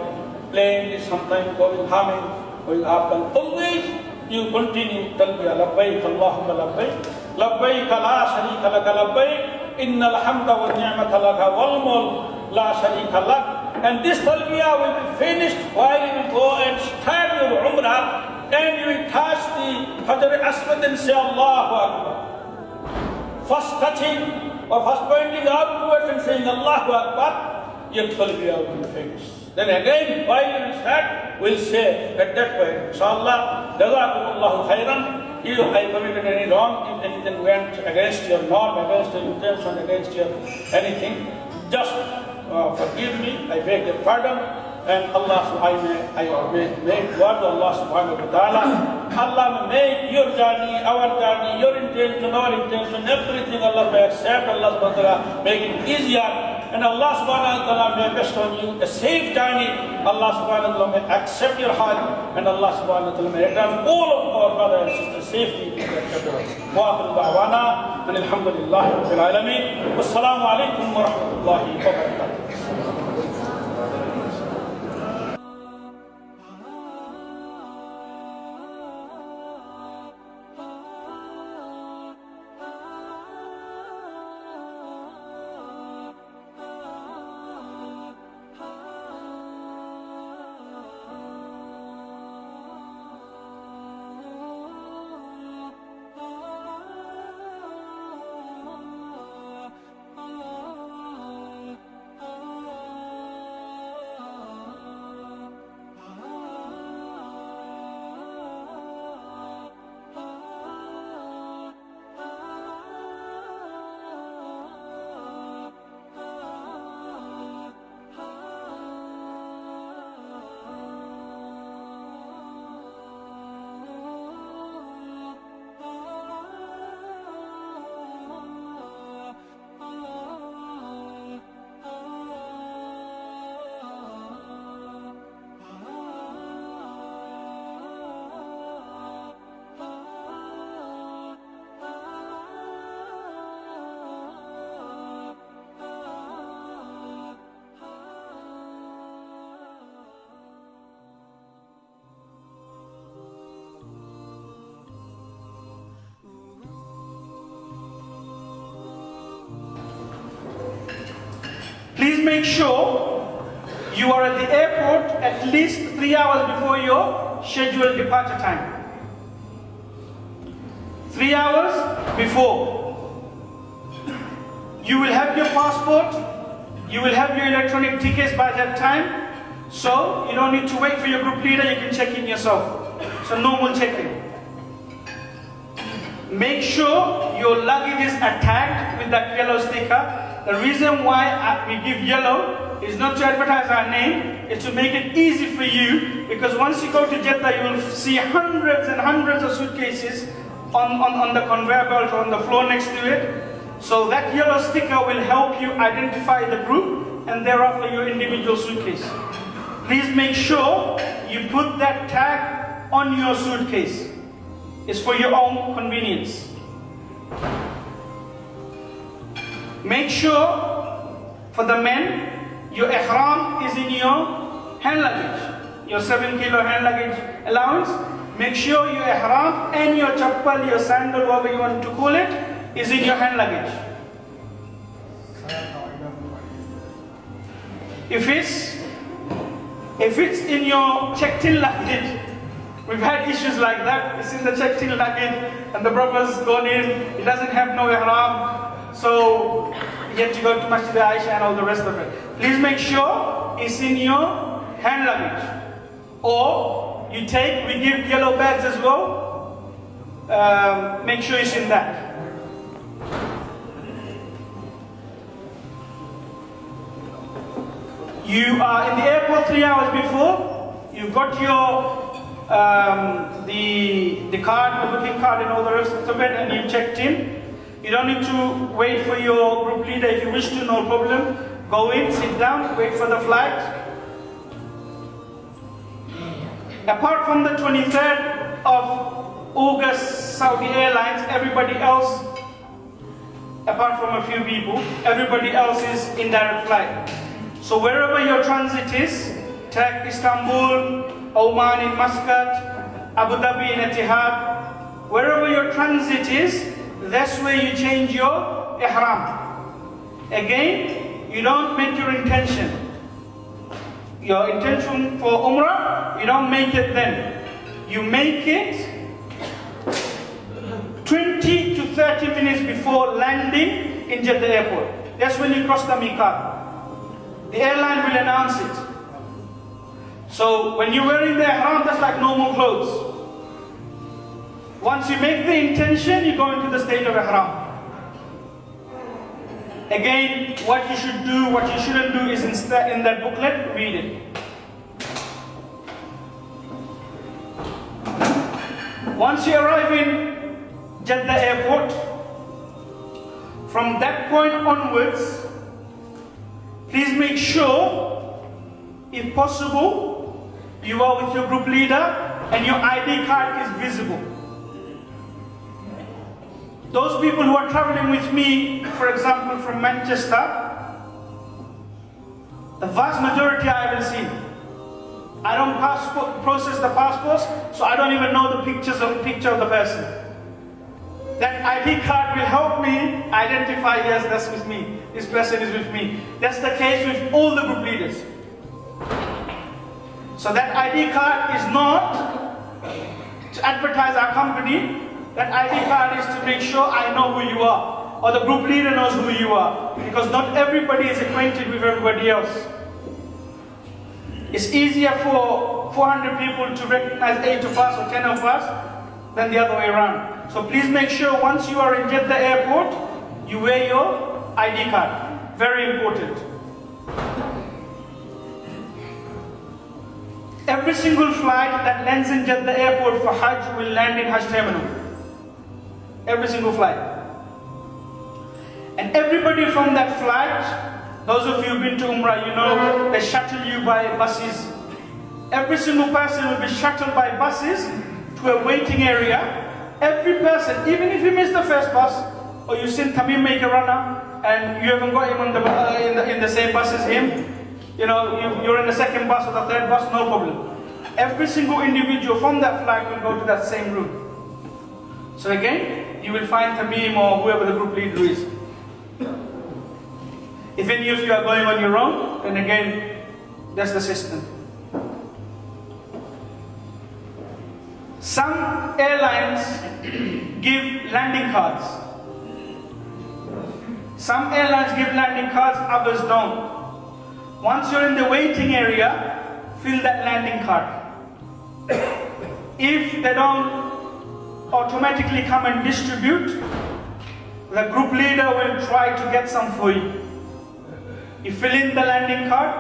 playing this, sometimes going humming, going up, and always you continue Talbiyah. Labbaik Allahumma Labbaik, Labbaik la sharika laka Labbaik, innal hamda wa ni'mata laka wal mulk la sharika lak. And this Talbiyah will be finished while you will go and start your Umrah, and you will touch the Hajar Aswad and say Allahu Akbar. First touching or first pointing outwards and saying Allahu Akbar, your Talbiyah will be finished. Then again, while you will start, we'll say at that point, Inshallah, Jazakumullahu khairan. If I committed any wrong, if anything went against your norm, against your intention, against your anything, just forgive me, I beg your pardon, and I may make dua to Allah subhanahu wa ta'ala. Allah may make your journey, our journey, your intention, our intention, everything Allah may accept, Allah subhanahu wa ta'ala make it easier, and Allah subhanahu wa ta'ala may bestow on you a safe journey. Allah subhanahu wa ta'ala may accept your heart, and Allah subhanahu wa ta'ala may return all of our brothers and sisters safely to their country. Wa akhiru da'wana, and alhamdulillahi rabbil alameen. Wassalamu alaikum wa rahmatullahi wa barakatuh. Please make sure you are at the airport at least 3 hours before your scheduled departure time. 3 hours before. You will have your passport, you will have your electronic tickets by that time, so you don't need to wait for your group leader, you can check in yourself. So normal check-in. Make sure your luggage is tagged with that yellow sticker. The reason why we give yellow is not to advertise our name, it's to make it easy for you, because once you go to Jeddah, you will see hundreds and hundreds of suitcases on the conveyor belt or on the floor next to it. So that yellow sticker will help you identify the group and thereafter your individual suitcase. Please make sure you put that tag on your suitcase. It's for your own convenience. Make sure for the men, your ihram is in your hand luggage. Your 7-kilo hand luggage allowance. Make sure your ihram and your chappal, your sandal, whatever you want to call it, is in your hand luggage. If it's in your checked-in luggage, we've had issues like that. It's in the checked-in luggage, and the brother's gone in. He doesn't have no ihram, so you have to go to Masjid Aisha and all the rest of it. Please make sure it's in your hand luggage, or we give yellow bags as well. Make sure it's in that. You are in the airport 3 hours before. You've got your the card, the booking card, and all the rest of it, and you checked in. You don't need to wait for your group leader. If you wish to, no problem. Go in, sit down, wait for the flight. Apart from the 23rd of August, Saudi Airlines, everybody else, apart from a few people, everybody else is in direct flight. So wherever your transit is, take Istanbul, Oman in Muscat, Abu Dhabi in Etihad, wherever your transit is, that's where you change your ihram. Again, you don't make your intention. Your intention for Umrah, you don't make it then. You make it 20 to 30 minutes before landing in Jeddah airport. That's when you cross the miqat. The airline will announce it. So when you're wearing the ihram, that's like normal clothes. Once you make the intention, you go into the state of ihram. Again, what you should do, what you shouldn't do is in that booklet, read it. Once you arrive in Jeddah airport, from that point onwards, please make sure, if possible, you are with your group leader and your ID card is visible. Those people who are traveling with me, for example, from Manchester, the vast majority I haven't seen. I don't process the passports, so I don't even know the picture of the person. That ID card will help me identify, yes, that's with me. This person is with me. That's the case with all the group leaders. So that ID card is not to advertise our company. That ID card is to make sure I know who you are, or the group leader knows who you are, because not everybody is acquainted with everybody else. It's easier for 400 people to recognize 8 of us or 10 of us than the other way around. So please make sure once you are in Jeddah airport, you wear your ID card. Very important. Every single flight that lands in Jeddah airport for Hajj will land in Hajj terminal. Every single flight. And everybody from that flight, those of you who've been to Umrah, you know they shuttle you by buses. Every single person will be shuttled by buses to a waiting area. Every person, even if you miss the first bus, or you've seen Tamim make a runner, and you haven't got him on in the same bus as him, you know, you're in the second bus or the third bus, no problem. Every single individual from that flight will go to that same route. So again, you will find Tamim or whoever the group leader is. If any of you are going on your own, then again, that's the system. Some airlines give landing cards. Some airlines give landing cards, others don't. Once you're in the waiting area, fill that landing card. If they don't automatically come and distribute, the group leader will try to get some for you. You fill in the landing card.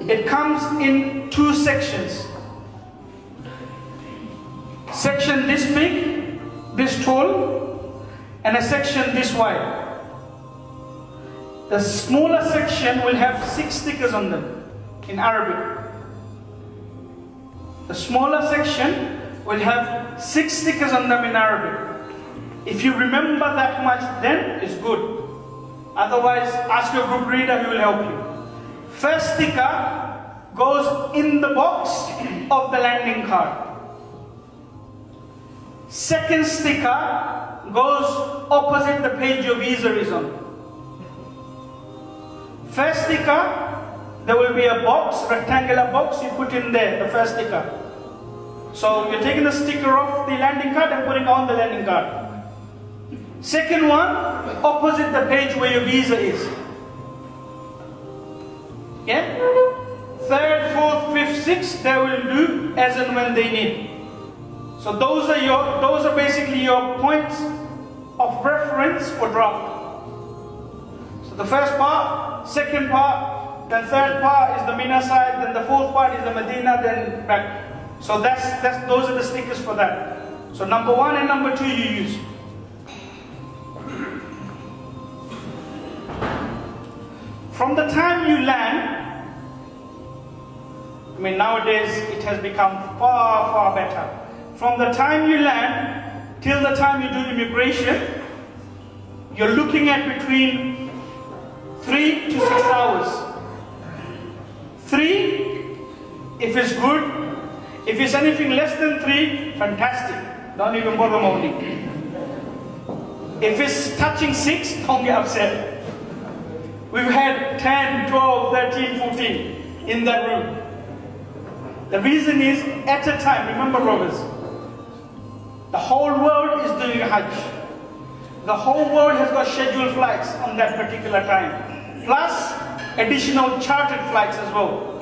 It comes in 2 sections. Section this big, this tall, and a section this wide. The smaller section will have 6 stickers on them in Arabic. The smaller section will have 6 stickers on them in Arabic. If you remember that much, then it's good. Otherwise, ask your group reader, he will help you. First sticker goes in the box of the landing card. Second sticker goes opposite the page your visa is on. First sticker, there will be a box, rectangular box, you put in there, the first sticker. So you're taking the sticker off the landing card and putting on the landing card. Second one, opposite the page where your visa is. Yeah? Third, fourth, fifth, sixth, they will do as and when they need. So those are basically your points of reference for draft. So the first part, second part, then third part is the Mina side, then the fourth part is the Medina, then back. So those are the stickers for that. So number 1 and number 2 you use. From the time you land, I mean nowadays it has become far, far better. From the time you land till the time you do immigration, you're looking at between 3 to 6 hours. 3, if it's good. If it's anything less than 3, fantastic. Don't even bother moaning. If it's touching 6, don't get upset. We've had 10, 12, 13, 14 in that room. The reason is, at a time, remember brothers, the whole world is doing Hajj. The whole world has got scheduled flights on that particular time. Plus, additional chartered flights as well.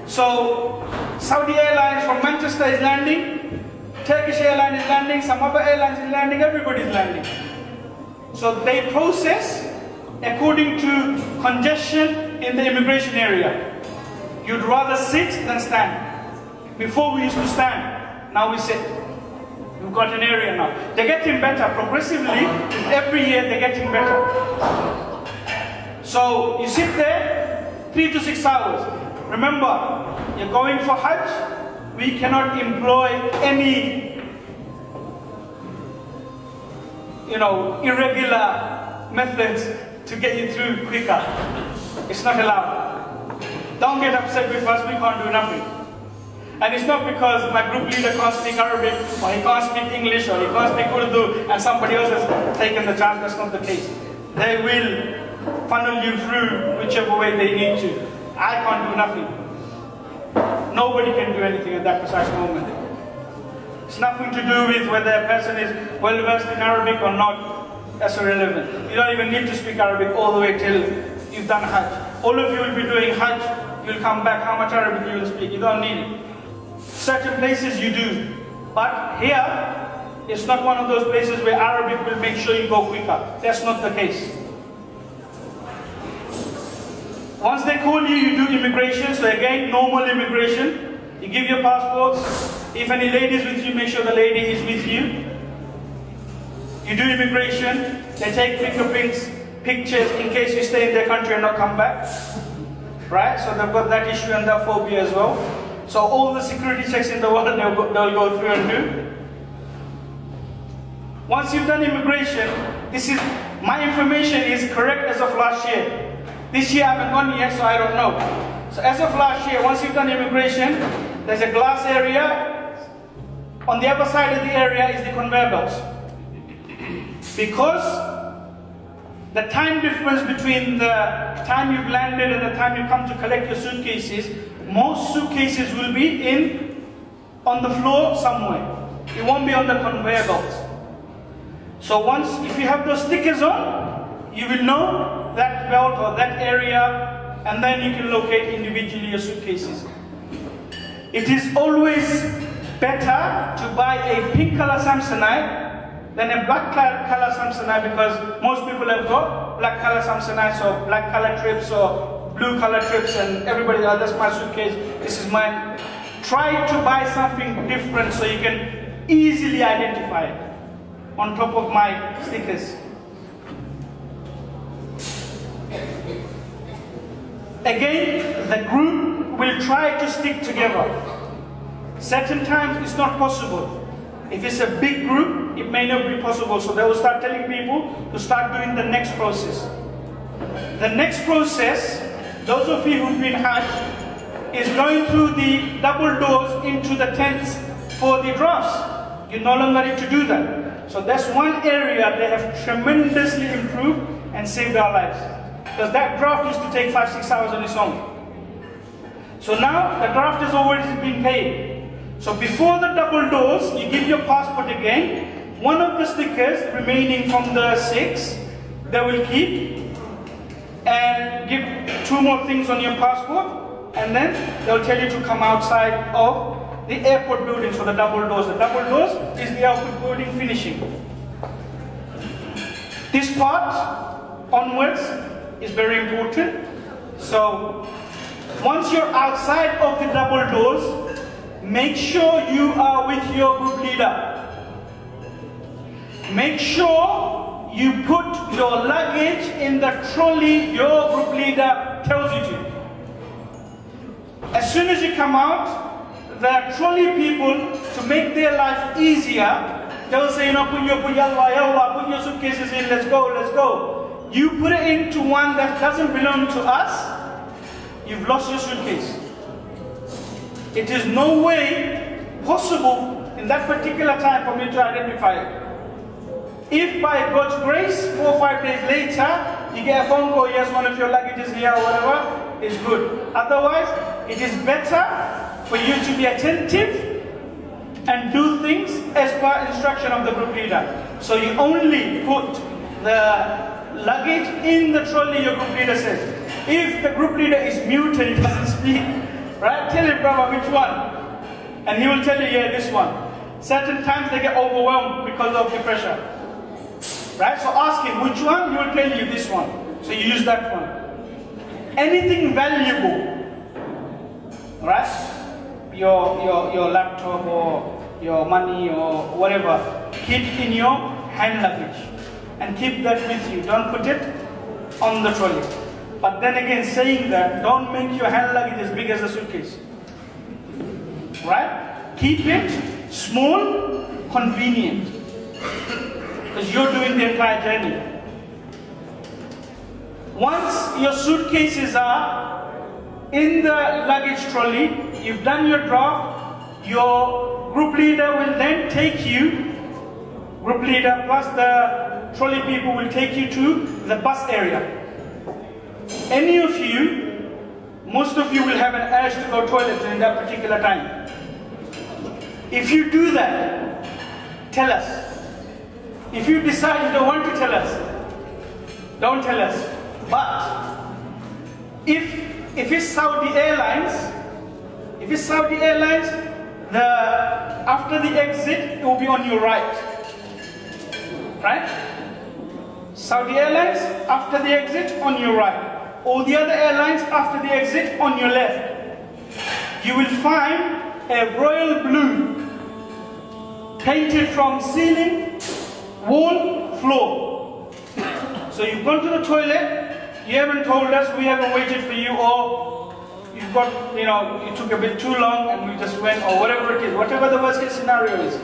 So, Saudi Airlines from Manchester is landing, Turkish Airlines is landing, some other airlines is landing, everybody is landing. So they process according to congestion in the immigration area. You'd rather sit than stand. Before we used to stand, now we sit. We've got an area now. They're getting better progressively. Every year they're getting better. So you sit there 3 to 6 hours. Remember, you're going for Hajj. We cannot employ any, irregular methods to get you through quicker. It's not allowed. Don't get upset with us, we can't do nothing. And it's not because my group leader can't speak Arabic, or he can't speak English, or he can't speak Urdu, and somebody else has taken the chance. That's not the case. They will funnel you through whichever way they need to. I can't do nothing. Nobody can do anything at that precise moment. It's nothing to do with whether a person is well versed in Arabic or not. That's irrelevant. You don't even need to speak Arabic all the way till you've done Hajj. All of you will be doing Hajj. You'll come back. How much Arabic you will speak? You don't need it. Certain places you do. But here, it's not one of those places where Arabic will make sure you go quicker. That's not the case. Once they call you, you do immigration. So again, normal immigration. You give your passports. If any ladies with you, make sure the lady is with you. You do immigration. They take fingerprints, pictures in case you stay in their country and not come back. Right? So they've got that issue and that phobia as well. So all the security checks in the world, they'll go through and do. Once you've done immigration, my information is correct as of last year. This year I haven't gone yet, so I don't know. So as of last year, once you've done immigration, there's a glass area. On the other side of the area is the conveyor belts. Because the time difference between the time you've landed and the time you come to collect your suitcases, most suitcases will be on the floor somewhere. It won't be on the conveyor belts. So if you have those stickers on, you will know that belt or that area, and then you can locate individually your suitcases. It is always better to buy a pink color Samsonite than a black color Samsonite, because most people have got black color Samsonite, or black color trips, or blue color trips, and everybody, oh, that's my suitcase, this is mine. Try to buy something different so you can easily identify it. on top of my stickers. Again, the group will try to stick together. Certain times it's not possible. If it's a big group, it may not be possible. So they will start telling people to start doing the next process. The next process, those of you who've been Hajj, is going through the double doors into the tents for the drafts. You no longer need to do that. So that's one area they have tremendously improved and saved our lives. Because that draft used to take 5-6 hours on its own. So now the draft has already been paid. So before the double doors, you give your passport again. One of the stickers remaining from the 6, they will keep and give 2 more things on your passport, and then they'll tell you to come outside of the airport building. So the double doors. The double doors is the airport building finishing. This part onwards is very important. So once you're outside of the double doors, make sure you are with your group leader. Make sure you put your luggage in the trolley your group leader tells you to. As soon as you come out, the trolley people, to make their life easier, they'll say, put your suitcases in, let's go, let's go. You put it into one that doesn't belong to us, you've lost your suitcase. It is no way possible in that particular time for me to identify it. If by God's grace, 4 or 5 days later, you get a phone call, yes, one of your luggage is here or whatever, it's good. Otherwise, it is better for you to be attentive and do things as per instruction of the group leader. So you only put the luggage in the trolley your group leader says. If the group leader is mute and he doesn't speak, right, tell him, brother, which one? And he will tell you, yeah, this one. Certain times they get overwhelmed because of the pressure. Right, so ask him, which one? He will tell you this one. So you use that one. Anything valuable, right? Your laptop or your money or whatever, keep in your hand luggage. And keep that with you. Don't put it on the trolley. But then again, saying that, don't make your hand luggage as big as a suitcase. Right? Keep it small, convenient. Because you're doing the entire journey. Once your suitcases are in the luggage trolley, you've done your draft, your group leader will then take you, group leader plus the trolley people will take you to the bus area. Any of you, most of you will have an urge to go toilet during that particular time. If you do that, tell us. If you decide you don't want to tell us, don't tell us. But if it's Saudi Airlines, after the exit, it will be on your right. Right? Saudi Airlines, after the exit, on your right. Or the other airlines, after the exit, on your left. You will find a royal blue, painted from ceiling, wall, floor. So you've gone to the toilet, you haven't told us, we haven't waited for you, or you've got, it took a bit too long and we just went, or whatever it is, whatever the worst case scenario is.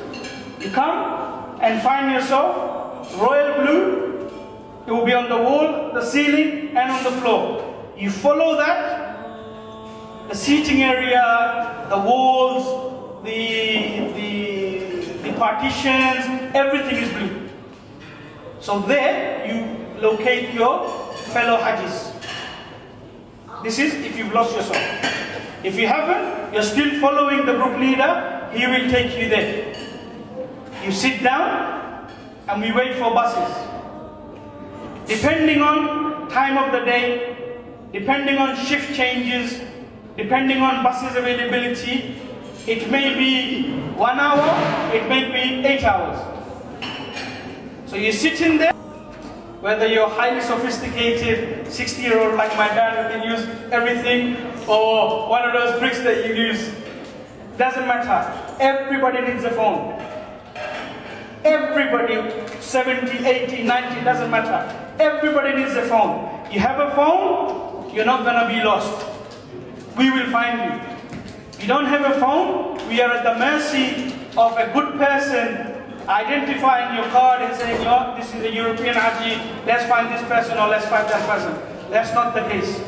You come and find yourself royal blue. It will be on the wall, the ceiling, and on the floor. You follow that, the seating area, the walls, the partitions, everything is blue. So there you locate your fellow Hajjis. This is if you've lost yourself. If you haven't, you're still following the group leader, he will take you there. You sit down and we wait for buses. Depending on time of the day, depending on shift changes, depending on buses availability, it may be 1 hour, it may be 8 hours. So you sit in there, whether you're highly sophisticated 60-year-old like my dad who can use everything, or one of those bricks that you use, doesn't matter. Everybody needs a phone. Everybody, 70, 80, 90, doesn't matter. Everybody needs a phone. You have a phone, you're not going to be lost. We will find you. You don't have a phone, we are at the mercy of a good person identifying your card and saying, oh, this is a European Haji, let's find this person or let's find that person. That's not the case.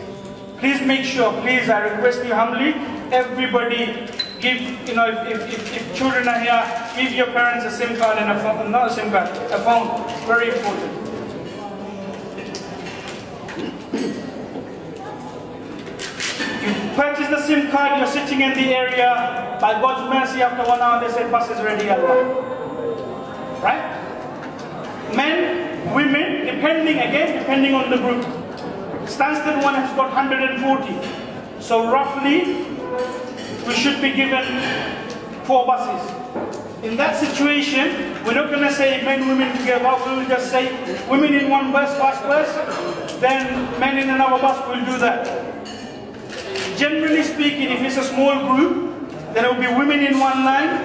Please make sure, please, I request you humbly, everybody give, if children are here, give your parents a SIM card and a phone, not a SIM card, a phone. It's very important. You purchase the SIM card, you're sitting in the area, by God's mercy, after 1 hour, they said, bus is ready, Allah. Right? Men, women, depending on the group. Stansted one has got 140. So roughly, we should be given 4 buses. In that situation, we're not going to say men, women together. We will just say women in one bus, then men in another bus will do that. Generally speaking, if it's a small group, then it will be women in one line,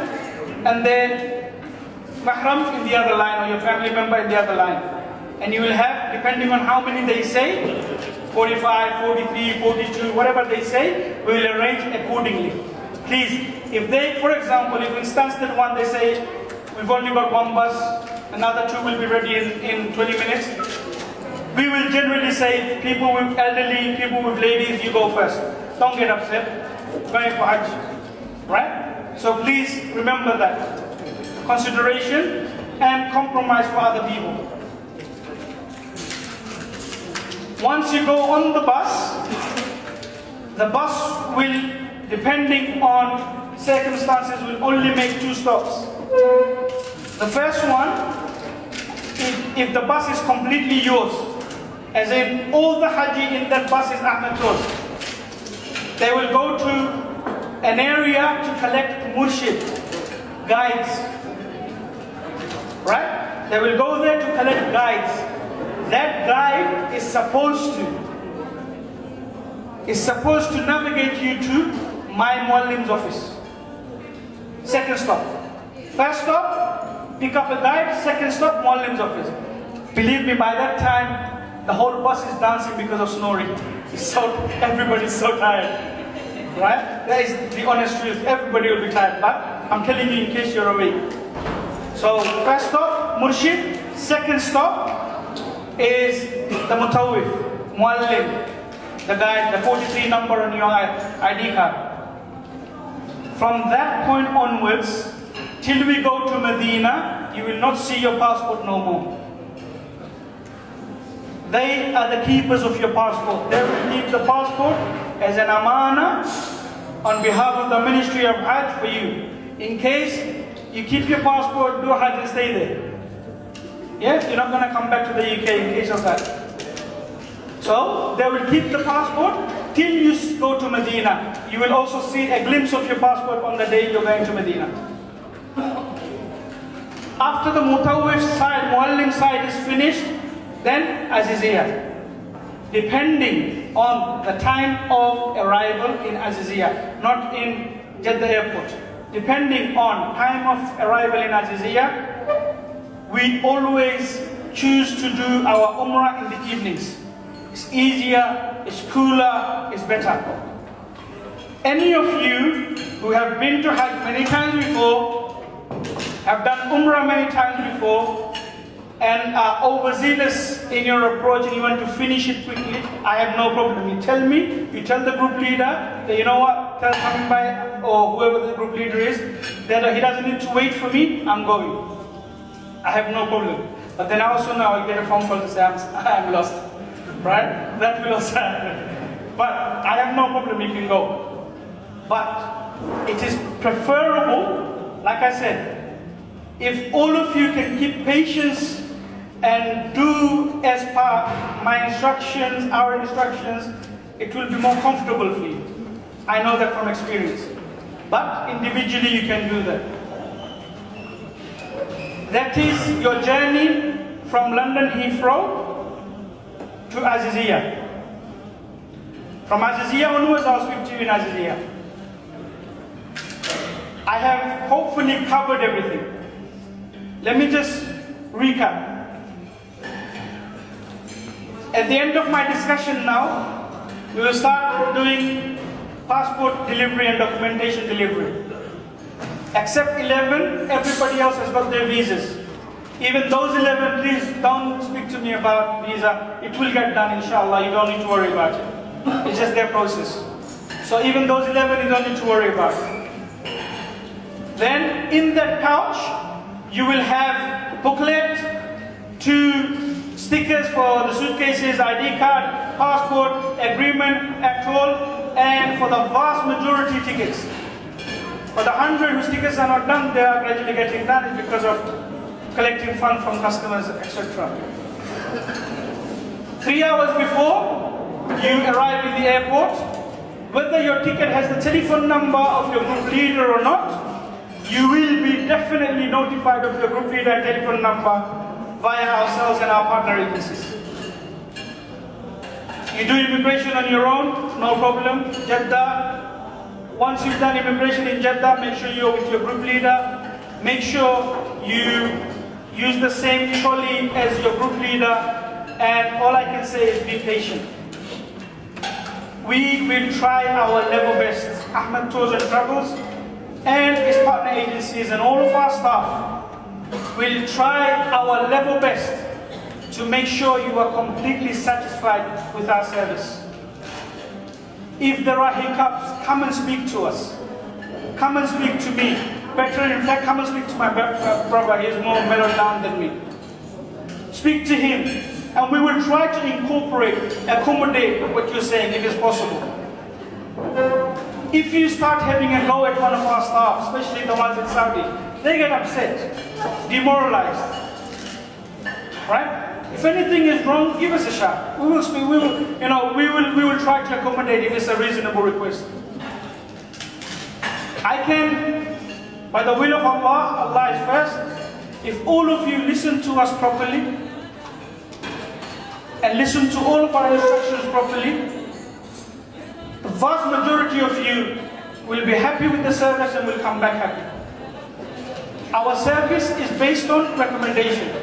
and then mahram in the other line, or your family member in the other line. And you will have, depending on how many they say, 45, 43, 42, whatever they say, we will arrange accordingly. Please, if they, for example, if in Stansted one they say, we've only got 1 bus, another 2 will be ready in 20 minutes, we will generally say, people with elderly, people with ladies, you go first. Don't get upset, going for Hajj, right? So please remember that. Consideration and compromise for other people. Once you go on the bus will, depending on circumstances, will only make 2 stops. The first one, if the bus is completely yours, as in all the Haji in that bus is Ahmed yours, they will go to an area to collect murshid, guides. Right? They will go there to collect guides. That guide is supposed to navigate you to my Muallim's office. Second stop. First stop, pick up a guide. Second stop, Muallim's office. Believe me, by that time, the whole bus is dancing because of snoring. Everybody's so tired. Right? That is the honest truth. Everybody will be tired. But I'm telling you in case you're awake. So first stop, Murshid. Second stop is the Mutawif, Muallim, the guide, the 43 number on your ID card. From that point onwards, till we go to Medina, you will not see your passport no more. They are the keepers of your passport. They will keep the passport as an amana on behalf of the Ministry of Hajj for you. In case you keep your passport, do Hajj and stay there. Yes, you're not going to come back to the UK in case of that. So, they will keep the passport till you go to Medina. You will also see a glimpse of your passport on the day you're going to Medina. After the Mutawif side, Muallim side is finished, then Aziziyah. Depending on the time of arrival in Aziziyah, not in Jeddah airport. Depending on time of arrival in Aziziyah, we always choose to do our Umrah in the evenings. It's easier, it's cooler, it's better. Any of you who have been to Hajj many times before, have done Umrah many times before, and are overzealous in your approach and you want to finish it quickly, I have no problem. You tell me, you tell the group leader that, you know what, tell coming by, or whoever the group leader is, that he doesn't need to wait for me, I'm going. I have no problem. But then also now I get a phone call to say I'm lost. Right? That will also happen. But I have no problem, you can go. But it is preferable, like I said, if all of you can keep patience and do as per my instructions, our instructions, it will be more comfortable for you. I know that from experience. But individually you can do that. That is your journey from London Heathrow to Aziziyah. From Aziziyah onwards, I'll speak to you in Aziziyah. I have hopefully covered everything. Let me just recap. At the end of my discussion now, we will start doing passport delivery and documentation delivery. Except 11, everybody else has got their visas. Even those 11, please don't speak to me about visa. It will get done, inshallah. You don't need to worry about it. It's just their process. So even those 11, you don't need to worry about it. Then in that pouch, you will have booklet, 2 stickers for the suitcases, ID card, passport, agreement, all, and for the vast majority tickets. For the 100 whose tickets are not done, they are gradually getting done. It's because of collecting funds from customers, etc. 3 hours before you arrive in the airport, whether your ticket has the telephone number of your group leader or not, you will be definitely notified of your group leader and telephone number via ourselves and our partner agencies. You do immigration on your own, no problem. Jeddah. Once you've done immigration in Jeddah, make sure you're with your group leader. Make sure you use the same trolley as your group leader. And all I can say is be patient. We will try our level best. Ahmed Tours and Travels and his partner agencies and all of our staff will try our level best to make sure you are completely satisfied with our service. If there are hiccups, come and speak to us. Come and speak to me. Better, in fact, come and speak to my brother. He's more mellowed down than me. Speak to him, and we will try to incorporate, accommodate what you're saying if it's possible. If you start having a go at one of our staff, especially the ones in Saudi, they get upset, demoralized, right? If anything is wrong, give us a shout. We will speak. We will try to accommodate if it's a reasonable request. I can, by the will of Allah, Allah is first. If all of you listen to us properly and listen to all of our instructions properly, the vast majority of you will be happy with the service and will come back happy. Our service is based on recommendation.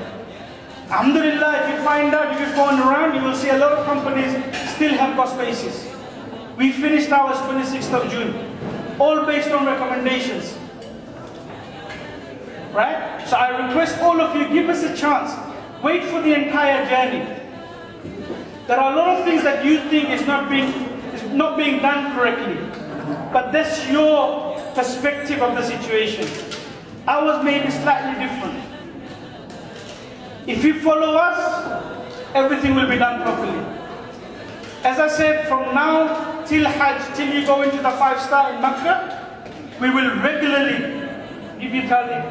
Alhamdulillah, if you find out, if you've gone around, you will see a lot of companies still have got spaces. We finished ours 26th of June, all based on recommendations. Right? So I request all of you, give us a chance. Wait for the entire journey. There are a lot of things that you think is not being done correctly, but that's your perspective of the situation. Ours may be slightly different. If you follow us, everything will be done properly. As I said, from now till Hajj, till you go into the 5-star in Makkah, we will regularly give you tali.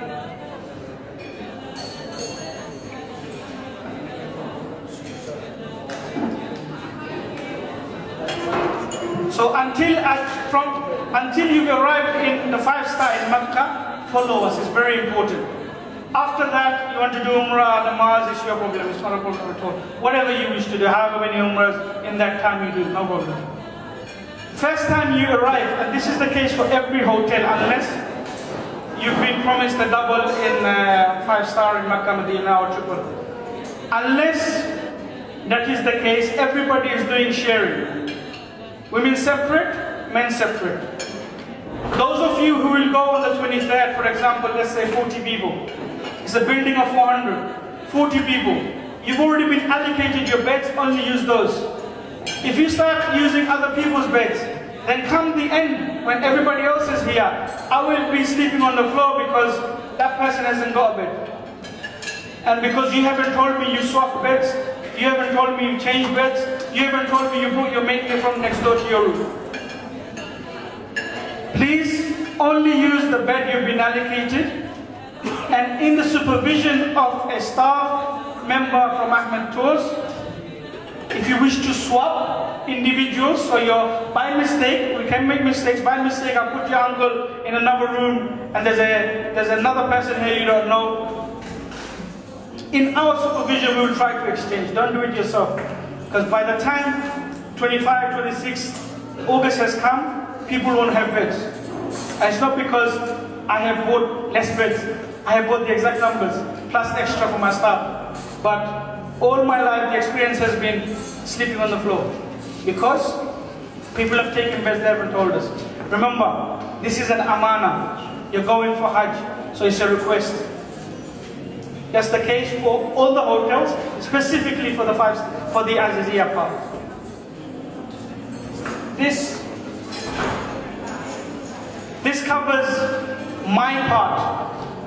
So until you arrive in the 5-star in Makkah, follow us. It's very important. After that, you want to do Umrah, Namaz, it's your problem. It's not a problem at all. Whatever you wish to do, however many Umrahs in that time you do, no problem. First time you arrive, and this is the case for every hotel, unless you've been promised a double in 5-star in Makkah, Medina or triple. Unless that is the case, everybody is doing sharing. Women separate, men separate. Those of you who will go on the 23rd, for example, let's say 40 people. It's a building of 400, 40 people. You've already been allocated your beds, only use those. If you start using other people's beds, then come the end, when everybody else is here, I will be sleeping on the floor because that person hasn't got a bed. And because you haven't told me you swap beds, you haven't told me you change beds, you haven't told me you brought your mate from next door to your room. Please only use the bed you've been allocated, and in the supervision of a staff member from Ahmed Tours. If you wish to swap individuals, so you're by mistake, we can make mistakes, by mistake I put your uncle in another room and there's another person here you don't know. In our supervision we will try to exchange, don't do it yourself. Because by the time 25, 26 August has come, people won't have beds. And it's not because I have bought less beds. I have both the exact numbers, plus extra for my staff. But all my life, the experience has been sleeping on the floor. Because people have taken bets there and told us. Remember, this is an amana. You're going for Hajj, so it's a request. That's the case for all the hotels, specifically for the Aziziyah part. This covers my part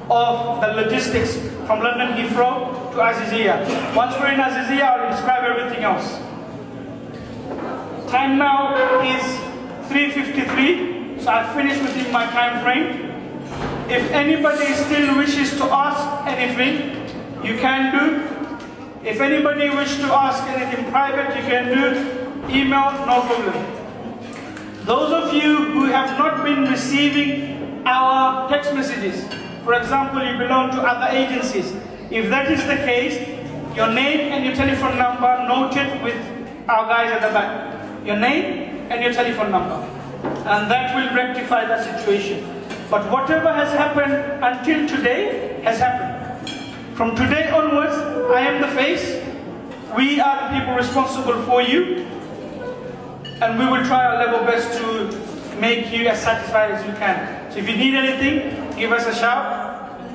of the logistics from London Heathrow to Aziziyah. Once we're in Aziziyah, I'll describe everything else. Time now is 3:53, so I've finished within my time frame. If anybody still wishes to ask anything, you can do. If anybody wishes to ask anything private, you can do. Email, no problem. Those of you who have not been receiving our text messages, for example, you belong to other agencies, if that is the case, your name and your telephone number noted with our guys at the back. Your name and your telephone number. And that will rectify the situation. But whatever has happened until today has happened. From today onwards, I am the face. We are the people responsible for you. And we will try our level best to make you as satisfied as you can. So if you need anything, give us a shout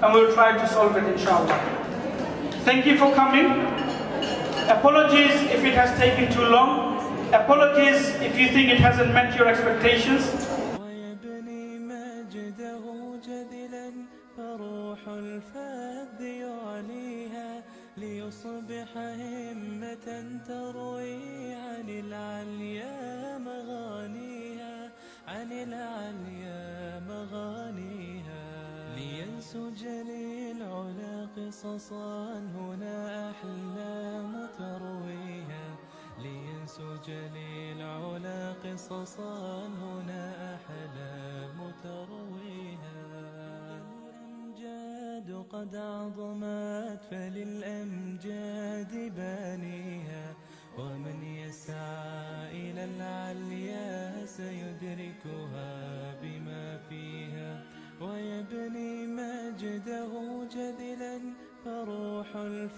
and we'll try to solve it, inshallah. Thank you for coming. Apologies if it has taken too long. Apologies if you think it hasn't met your expectations. فروح الفذ يعليها ليصبح همة تروي عن العليا مغانيها عن العليا مغانيها لينسج للعلا قصصا هنا أحلام ترويها لينسج للعلا قصصا هنا أحلام ترويها الأمجاد قد عظمت فللأمجاد بانيها ومن يسعى إلى العليا سيدركها بما فيها ويبني مجده جذلا فروح الفجر